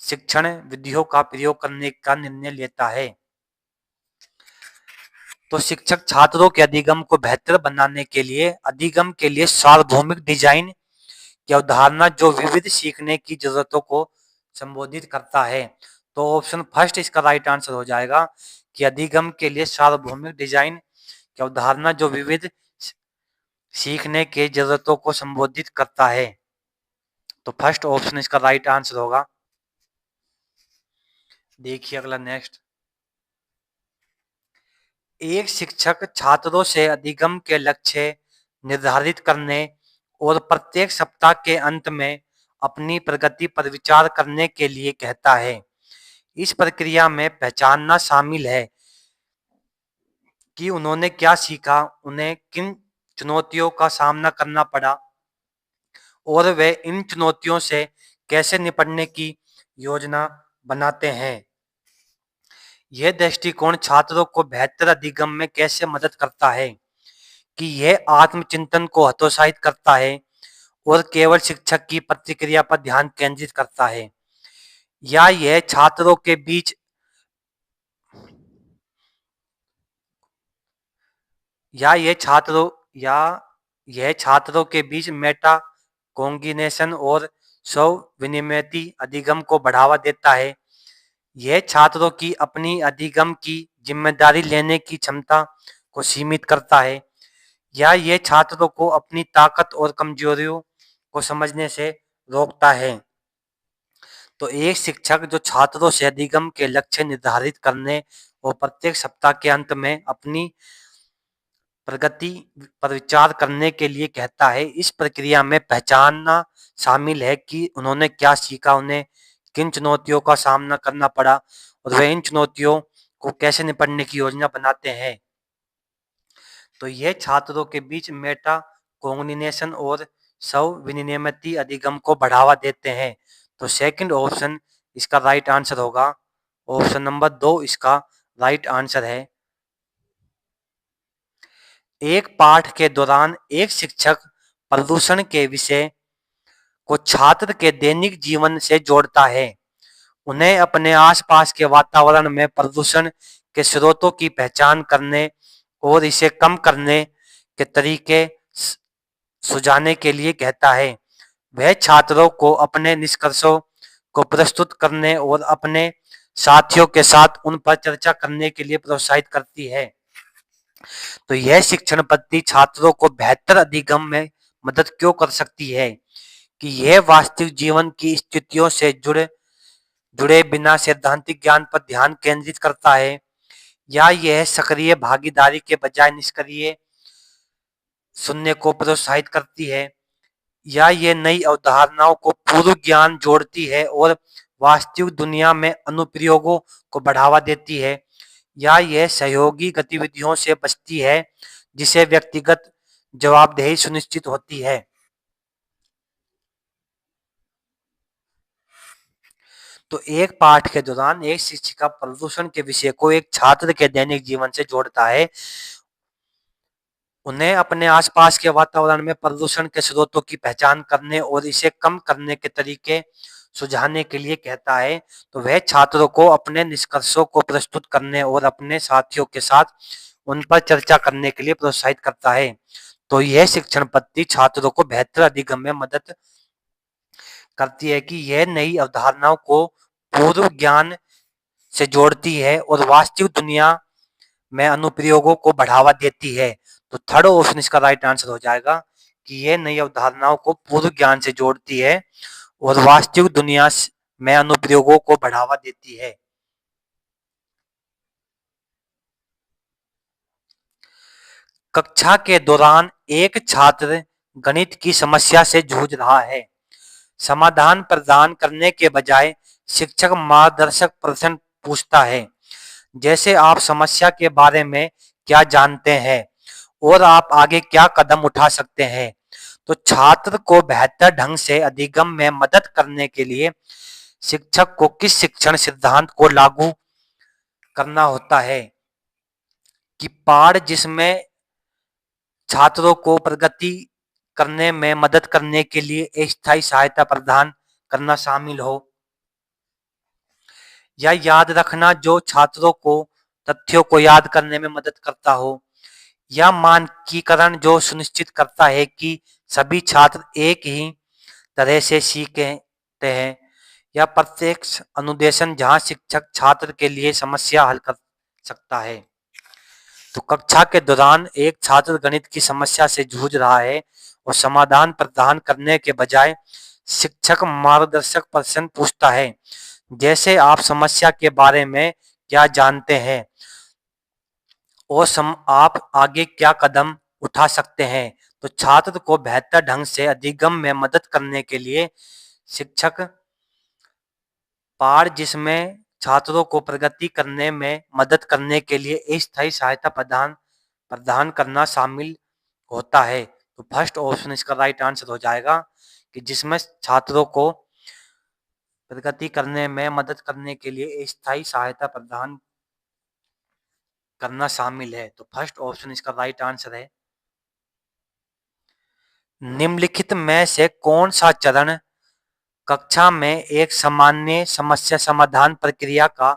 शिक्षण विधियों का प्रयोग करने का निर्णय लेता है। तो शिक्षक छात्रों के अधिगम को बेहतर बनाने के लिए अधिगम के लिए सार्वभौमिक डिजाइन की अवधारणा, जो विविध सीखने की जरूरतों को संबोधित करता है। तो ऑप्शन फर्स्ट इसका राइट आंसर हो जाएगा कि अधिगम के लिए सार्वभौमिक डिजाइन की अवधारणा, जो विविध सीखने के जरूरतों को संबोधित करता है। तो फर्स्ट ऑप्शन इसका राइट आंसर होगा। देखिए अगला नेक्स्ट। एक शिक्षक छात्रों से अधिगम के लक्ष्य निर्धारित करने और प्रत्येक सप्ताह के अंत में अपनी प्रगति पर विचार करने के लिए कहता है। इस प्रक्रिया में पहचानना शामिल है कि उन्होंने क्या सीखा, उन्हें किन चुनौतियों का सामना करना पड़ा और वे इन चुनौतियों से कैसे निपटने की योजना बनाते हैं। यह दृष्टिकोण छात्रों को बेहतर अधिगम में कैसे मदद करता है कि यह आत्मचिंतन को हतोत्साहित करता है और केवल शिक्षक की प्रतिक्रिया पर ध्यान केंद्रित करता है, या यह छात्रों के बीच या यह छात्रों या यह छात्रों के बीच मेटा कॉग्निशन और स्व विनिमयती अधिगम को बढ़ावा देता है। यह छात्रों की अपनी अधिगम की जिम्मेदारी लेने की क्षमता को सीमित करता है, या यह छात्रों को अपनी ताकत और कमजोरियों को समझने से रोकता है। तो एक शिक्षक जो छात्रों से अधिगम के लक्ष्य निर्धारित करने और प्रत्येक सप्ताह के अंत में अपनी प्रगति पर विचार करने के लिए कहता है, इस प्रक्रिया में पहचानना शामिल है कि उन्होंने क्या सीखा, उन्हें किन चुनौतियों का सामना करना पड़ा और वे इन चुनौतियों को कैसे निपटने की योजना बनाते हैं। तो यह छात्रों के बीच मेटा कॉग्निशन और स्व विनिमयती अधिगम को बढ़ावा देते हैं। तो सेकंड ऑप्शन इसका राइट आंसर होगा। ऑप्शन नंबर 2 इसका राइट आंसर है। एक पाठ के दौरान एक शिक्षक प्रदूषण के विषय को छात्र के दैनिक जीवन से जोड़ता है, उन्हें अपने आसपास के वातावरण में प्रदूषण के स्रोतों की पहचान करने और इसे कम करने के तरीके सुझाने के लिए कहता है। वह छात्रों को अपने निष्कर्षों को प्रस्तुत करने और अपने साथियों के साथ उन पर चर्चा करने के लिए प्रोत्साहित करती है। तो यह शिक्षण पद्धति छात्रों को बेहतर अधिगम में मदद क्यों कर सकती है कि यह वास्तविक जीवन की स्थितियों से जुड़े बिना सैद्धांतिक ज्ञान पर ध्यान केंद्रित करता है, या यह सक्रिय भागीदारी के बजाय निष्क्रिय सुनने को प्रोत्साहित करती है, या यह नई अवधारणाओं को पूर्व ज्ञान जोड़ती है और वास्तविक दुनिया में अनुप्रयोगों को बढ़ावा देती है, या यह सहयोगी गतिविधियों से बचती है जिसे व्यक्तिगत जवाबदेही सुनिश्चित होती है। तो एक पाठ के दौरान एक शिक्षिका प्रदूषण के विषय को एक छात्र के दैनिक जीवन से जोड़ता है, उन्हें अपने आसपास के वातावरण में प्रदूषण के स्रोतों की पहचान करने और इसे कम करने के तरीके सुझाने के लिए कहता है। तो वह छात्रों को अपने निष्कर्षों को प्रस्तुत करने और अपने साथियों के साथ उन पर चर्चा करने के लिए प्रोत्साहित करता है। तो यह शिक्षण पद्धति छात्रों को बेहतर अधिगम में मदद करती है कि यह नई अवधारणाओं को पूर्व ज्ञान से जोड़ती है और वास्तविक दुनिया में अनुप्रयोगों को बढ़ावा देती है। तो थर्ड ऑप्शन इसका राइट आंसर हो जाएगा कि यह नई अवधारणाओं को पूर्व ज्ञान से जोड़ती है और वास्तविक दुनिया में अनुप्रयोगों को बढ़ावा देती है। कक्षा के दौरान एक छात्र गणित की समस्या से जूझ रहा है। समाधान प्रदान करने के बजाय शिक्षक मार्गदर्शक प्रश्न पूछता है, जैसे आप समस्या के बारे में क्या जानते हैं और आप आगे क्या कदम उठा सकते हैं। तो छात्र को बेहतर ढंग से अधिगम में मदद करने के लिए शिक्षक को किस शिक्षण सिद्धांत को लागू करना होता है कि पाठ जिसमें छात्रों को प्रगति करने में मदद करने के लिए अस्थायी सहायता प्रदान करना शामिल हो, या याद रखना जो छात्रों को तथ्यों को याद करने में मदद करता हो, या मानकीकरण जो सुनिश्चित करता है कि सभी छात्र एक ही तरह से सीखते हैं, या प्रत्यक्ष अनुदेशन जहां शिक्षक छात्र के लिए समस्या हल कर सकता है। तो कक्षा के दौरान एक छात्र गणित की समस्या से जूझ रहा है और समाधान प्रदान करने के बजाय शिक्षक मार्गदर्शक प्रश्न पूछता है, जैसे आप समस्या के बारे में क्या जानते हैं और आप आगे क्या कदम उठा सकते हैं। तो छात्र को बेहतर ढंग से अधिगम में मदद करने के लिए शिक्षक पाठ जिसमें छात्रों को प्रगति करने में मदद करने के लिए स्थायी सहायता प्रदान प्रदान करना शामिल होता है। तो फर्स्ट ऑप्शन इसका राइट आंसर हो जाएगा कि जिसमें छात्रों को प्रगति करने में मदद करने के लिए स्थायी सहायता प्रदान करना शामिल है। तो फर्स्ट ऑप्शन इसका राइट आंसर है। निम्नलिखित में से कौन सा चरण कक्षा में एक सामान्य समस्या समाधान प्रक्रिया का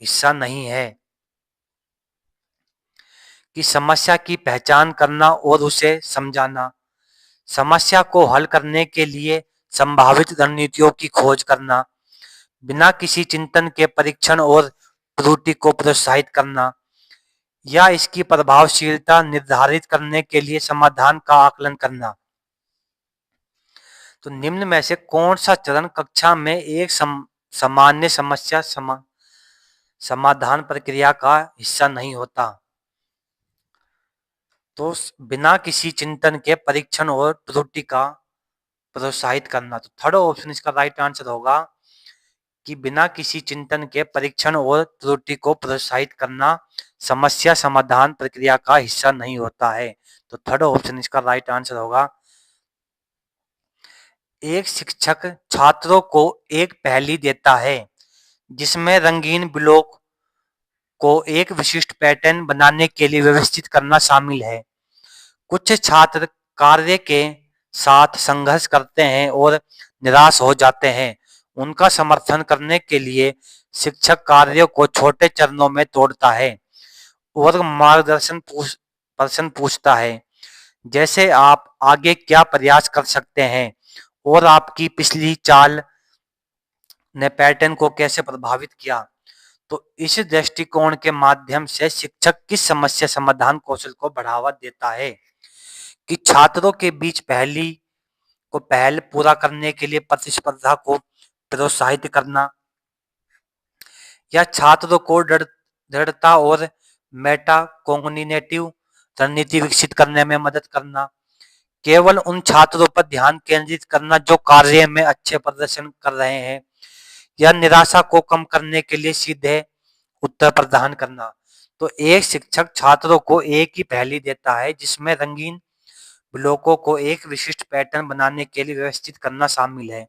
हिस्सा नहीं है? कि समस्या की पहचान करना और उसे समझाना, समस्या को हल करने के लिए संभावित रणनीतियों की खोज करना, बिना किसी चिंतन के परीक्षण और त्रुटि को प्रोत्साहित करना, या इसकी प्रभावशीलता निर्धारित करने के लिए समाधान का आकलन करना। तो निम्न में से कौन सा चरण कक्षा में एक सामान्य समस्या समाधान प्रक्रिया का हिस्सा नहीं होता? तो बिना किसी चिंतन के परीक्षण और त्रुटि का प्रोत्साहित करना। तो थर्ड ऑप्शन इसका राइट आंसर होगा कि बिना किसी चिंतन के परीक्षण और त्रुटि को प्रोत्साहित करना समस्या समाधान प्रक्रिया का हिस्सा नहीं होता है। तो थर्ड ऑप्शन इसका राइट आंसर होगा। एक शिक्षक छात्रों को एक पहेली देता है जिसमें रंगीन ब्लॉक को एक विशिष्ट पैटर्न बनाने के लिए व्यवस्थित करना शामिल है। कुछ छात्र कार्य के साथ संघर्ष करते हैं और निराश हो जाते हैं। उनका समर्थन करने के लिए शिक्षक कार्यों को छोटे चरणों में तोड़ता है और मार्गदर्शन प्रश्न पूछता है, जैसे आप आगे क्या प्रयास कर सकते हैं और आपकी पिछली चाल ने पैटर्न को कैसे प्रभावित किया। तो इस दृष्टिकोण के माध्यम से शिक्षक किस समस्या समाधान कौशल को बढ़ावा देता है? कि छात्रों के बीच पहल पूरा करने के लिए प्रतिस्पर्धा को प्रोत्साहित करना, या छात्रों को दृढ़ता और मेटा कॉग्निटिव रणनीति विकसित करने में मदद करना, केवल उन छात्रों पर ध्यान केंद्रित करना जो कार्य में अच्छे प्रदर्शन कर रहे हैं, या निराशा को कम करने के लिए सीधे उत्तर प्रदान करना। तो एक शिक्षक छात्रों को एक ही पहेली देता है जिसमें रंगीन ब्लॉकों को एक विशिष्ट पैटर्न बनाने के लिए व्यवस्थित करना शामिल है।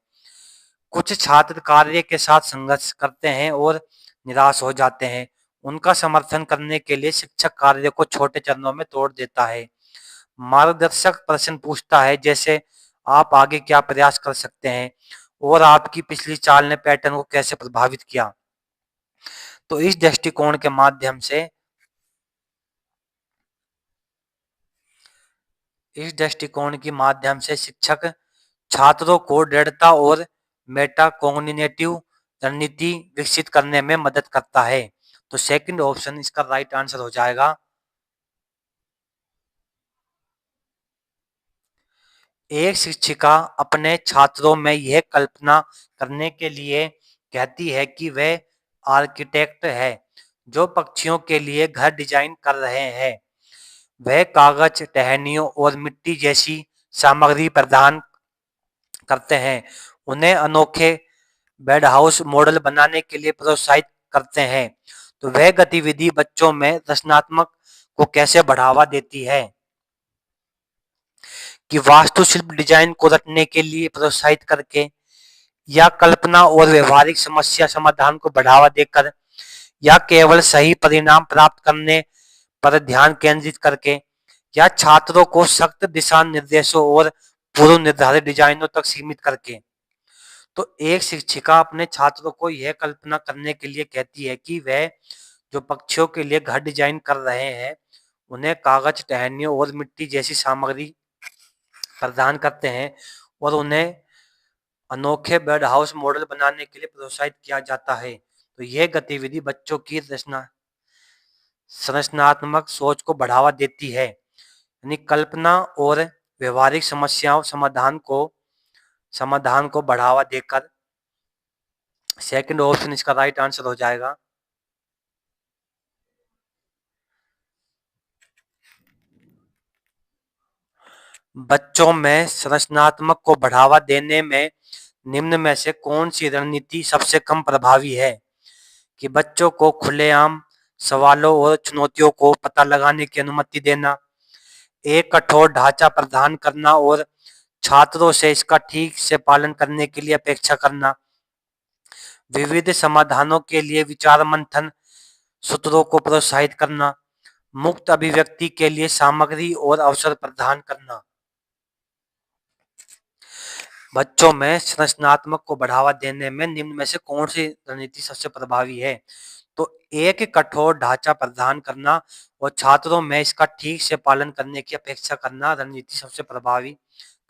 कुछ छात्र कार्य के साथ संघर्ष करते हैं और निराश हो जाते हैं। उनका समर्थन करने के लिए शिक्षक कार्य को छोटे चरणों में तोड़ देता है। मार्गदर्शक प्रश्न पूछता है, जैसे आप आगे क्या प्रयास कर सकते हैं और आपकी पिछली चाल ने पैटर्न को कैसे प्रभावित किया। तो इस दृष्टिकोण के माध्यम से शिक्षक छात्रों को दृढ़ता और मेटाकोग्निटिव रणनीति विकसित करने में मदद करता है। तो सेकंड ऑप्शन इसका राइट आंसर हो जाएगा। एक शिक्षिका अपने छात्रों में यह कल्पना करने के लिए कहती है कि वह आर्किटेक्ट है जो पक्षियों के लिए घर डिजाइन कर रहे हैं। वह कागज, टहनियों और मिट्टी जैसी सामग्री प्रदान करते हैं, उन्हें अनोखे बेड हाउस मॉडल बनाने के लिए प्रोत्साहित करते हैं। तो वह गतिविधि बच्चों में रचनात्मक को कैसे बढ़ावा देती है? कि वास्तुशिल्प डिजाइन को रटने के लिए प्रोत्साहित करके, या कल्पना और व्यवहारिक समस्या समाधान को बढ़ावा देकर, या केवल सही परिणाम प्राप्त करने पर ध्यान केंद्रित करके, या छात्रों को सख्त दिशा निर्देशों और पूर्व निर्धारित डिजाइनों तक सीमित करके। तो एक शिक्षिका अपने छात्रों को यह कल्पना करने के लिए कहती है कि वह जो पक्षियों के लिए घर डिजाइन कर रहे हैं, उन्हें कागज, टहनियों और मिट्टी जैसी सामग्री प्रदान करते हैं और उन्हें अनोखे बेड हाउस मॉडल बनाने के लिए प्रोत्साहित किया जाता है। तो यह गतिविधि बच्चों की संरचनात्मक सोच को बढ़ावा देती है, यानी कल्पना और व्यवहारिक समस्याओं समाधान को बढ़ावा देकर। सेकंड ऑप्शन इसका राइट आंसर हो जाएगा। बच्चों में संरचनात्मक को बढ़ावा देने में निम्न में से कौन सी रणनीति सबसे कम प्रभावी है? कि बच्चों को खुलेआम सवालों और चुनौतियों को पता लगाने की अनुमति देना, एक कठोर ढांचा प्रदान करना और छात्रों से इसका ठीक से पालन करने के लिए अपेक्षा करना, विविध समाधानों के लिए विचार मंथन सूत्रों को प्रोत्साहित करना, मुक्त अभिव्यक्ति के लिए सामग्री और अवसर प्रदान करना। बच्चों में संरचनात्मक को बढ़ावा देने में निम्न में से कौन सी रणनीति सबसे प्रभावी है? तो एक कठोर ढांचा प्रदान करना और छात्रों में इसका ठीक से पालन करने की अपेक्षा करना रणनीति सबसे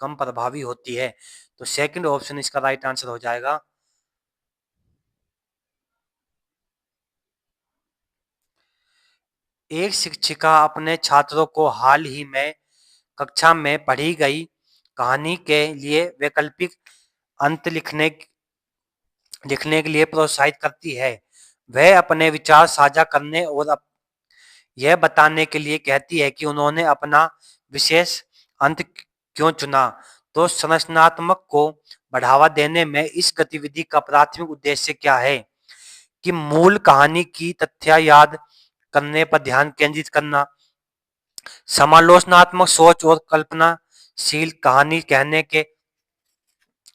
कम प्रभावी होती है। तो सेकंड ऑप्शन इसका राइट आंसर हो जाएगा। एक शिक्षिका अपने छात्रों को हाल ही में कक्षा में पढ़ी गई कहानी के लिए वैकल्पिक अंत लिखने के लिए प्रोत्साहित करती है। वह अपने विचार साझा करने और यह बताने के लिए कहती है कि उन्होंने अपना विशेष अंत क्यों चुना। तो संरचनात्मक को बढ़ावा देने में इस गतिविधि का प्राथमिक उद्देश्य क्या है? कि मूल कहानी की तथ्य याद करने पर ध्यान केंद्रित करना, समालोचनात्मक सोच और कल्पनाशील कहानी कहने के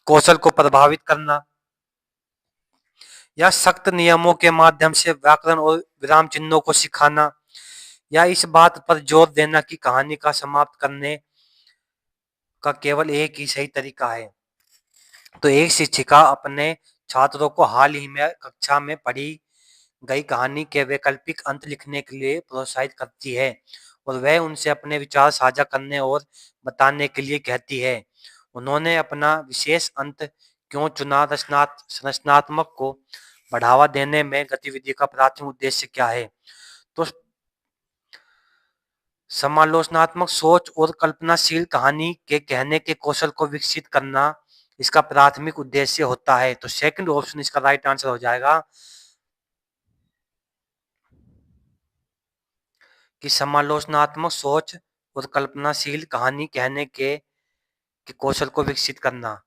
कौशल को प्रभावित करना, या सख्त नियमों के माध्यम से व्याकरण और विराम चिन्हों को सिखाना, या इस बात पर जोर देना कि कहानी का समाप्त करने का केवल एक ही सही तरीका है। तो एक शिक्षिका अपने छात्रों को हाल ही में कक्षा में पढ़ी गई कहानी के वैकल्पिक अंत लिखने के लिए प्रोत्साहित करती है और वह उनसे अपने विचार साझा करने और बताने के लिए कहती है। उन्होंने अपना विशेष अंत क्यों चुना। संरचनात्मक को बढ़ावा देने में गतिविधि का प्राथमिक उद्देश्य क्या है? तो समालोचनात्मक सोच और कल्पनाशील कहानी के कहने के कौशल को विकसित करना इसका प्राथमिक उद्देश्य होता है। तो सेकंड ऑप्शन इसका राइट आंसर हो जाएगा कि समालोचनात्मक सोच और कल्पनाशील कहानी कहने के कौशल को विकसित करना।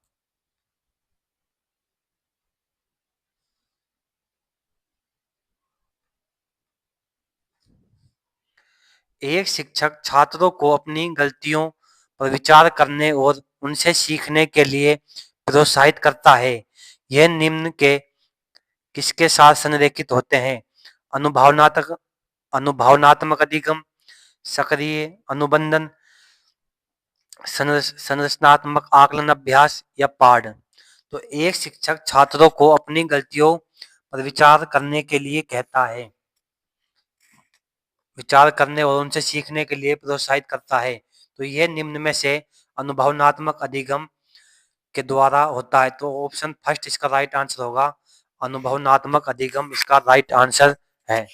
एक शिक्षक छात्रों को अपनी गलतियों पर विचार करने और उनसे सीखने के लिए प्रोत्साहित करता है। यह निम्न के किसके साथ संरेखित होते हैं? अनुभवनात्मक अधिगम, सक्रिय अनुबंधन, संरचनात्मक आकलन अभ्यास या पाठ। तो एक शिक्षक छात्रों को अपनी गलतियों पर विचार करने के लिए कहता है, विचार करने और उनसे सीखने के लिए प्रोत्साहित करता है। तो यह निम्न में से अनुभवनात्मक अधिगम के द्वारा होता है। तो ऑप्शन फर्स्ट इसका राइट आंसर होगा, अनुभवनात्मक अधिगम इसका राइट आंसर है।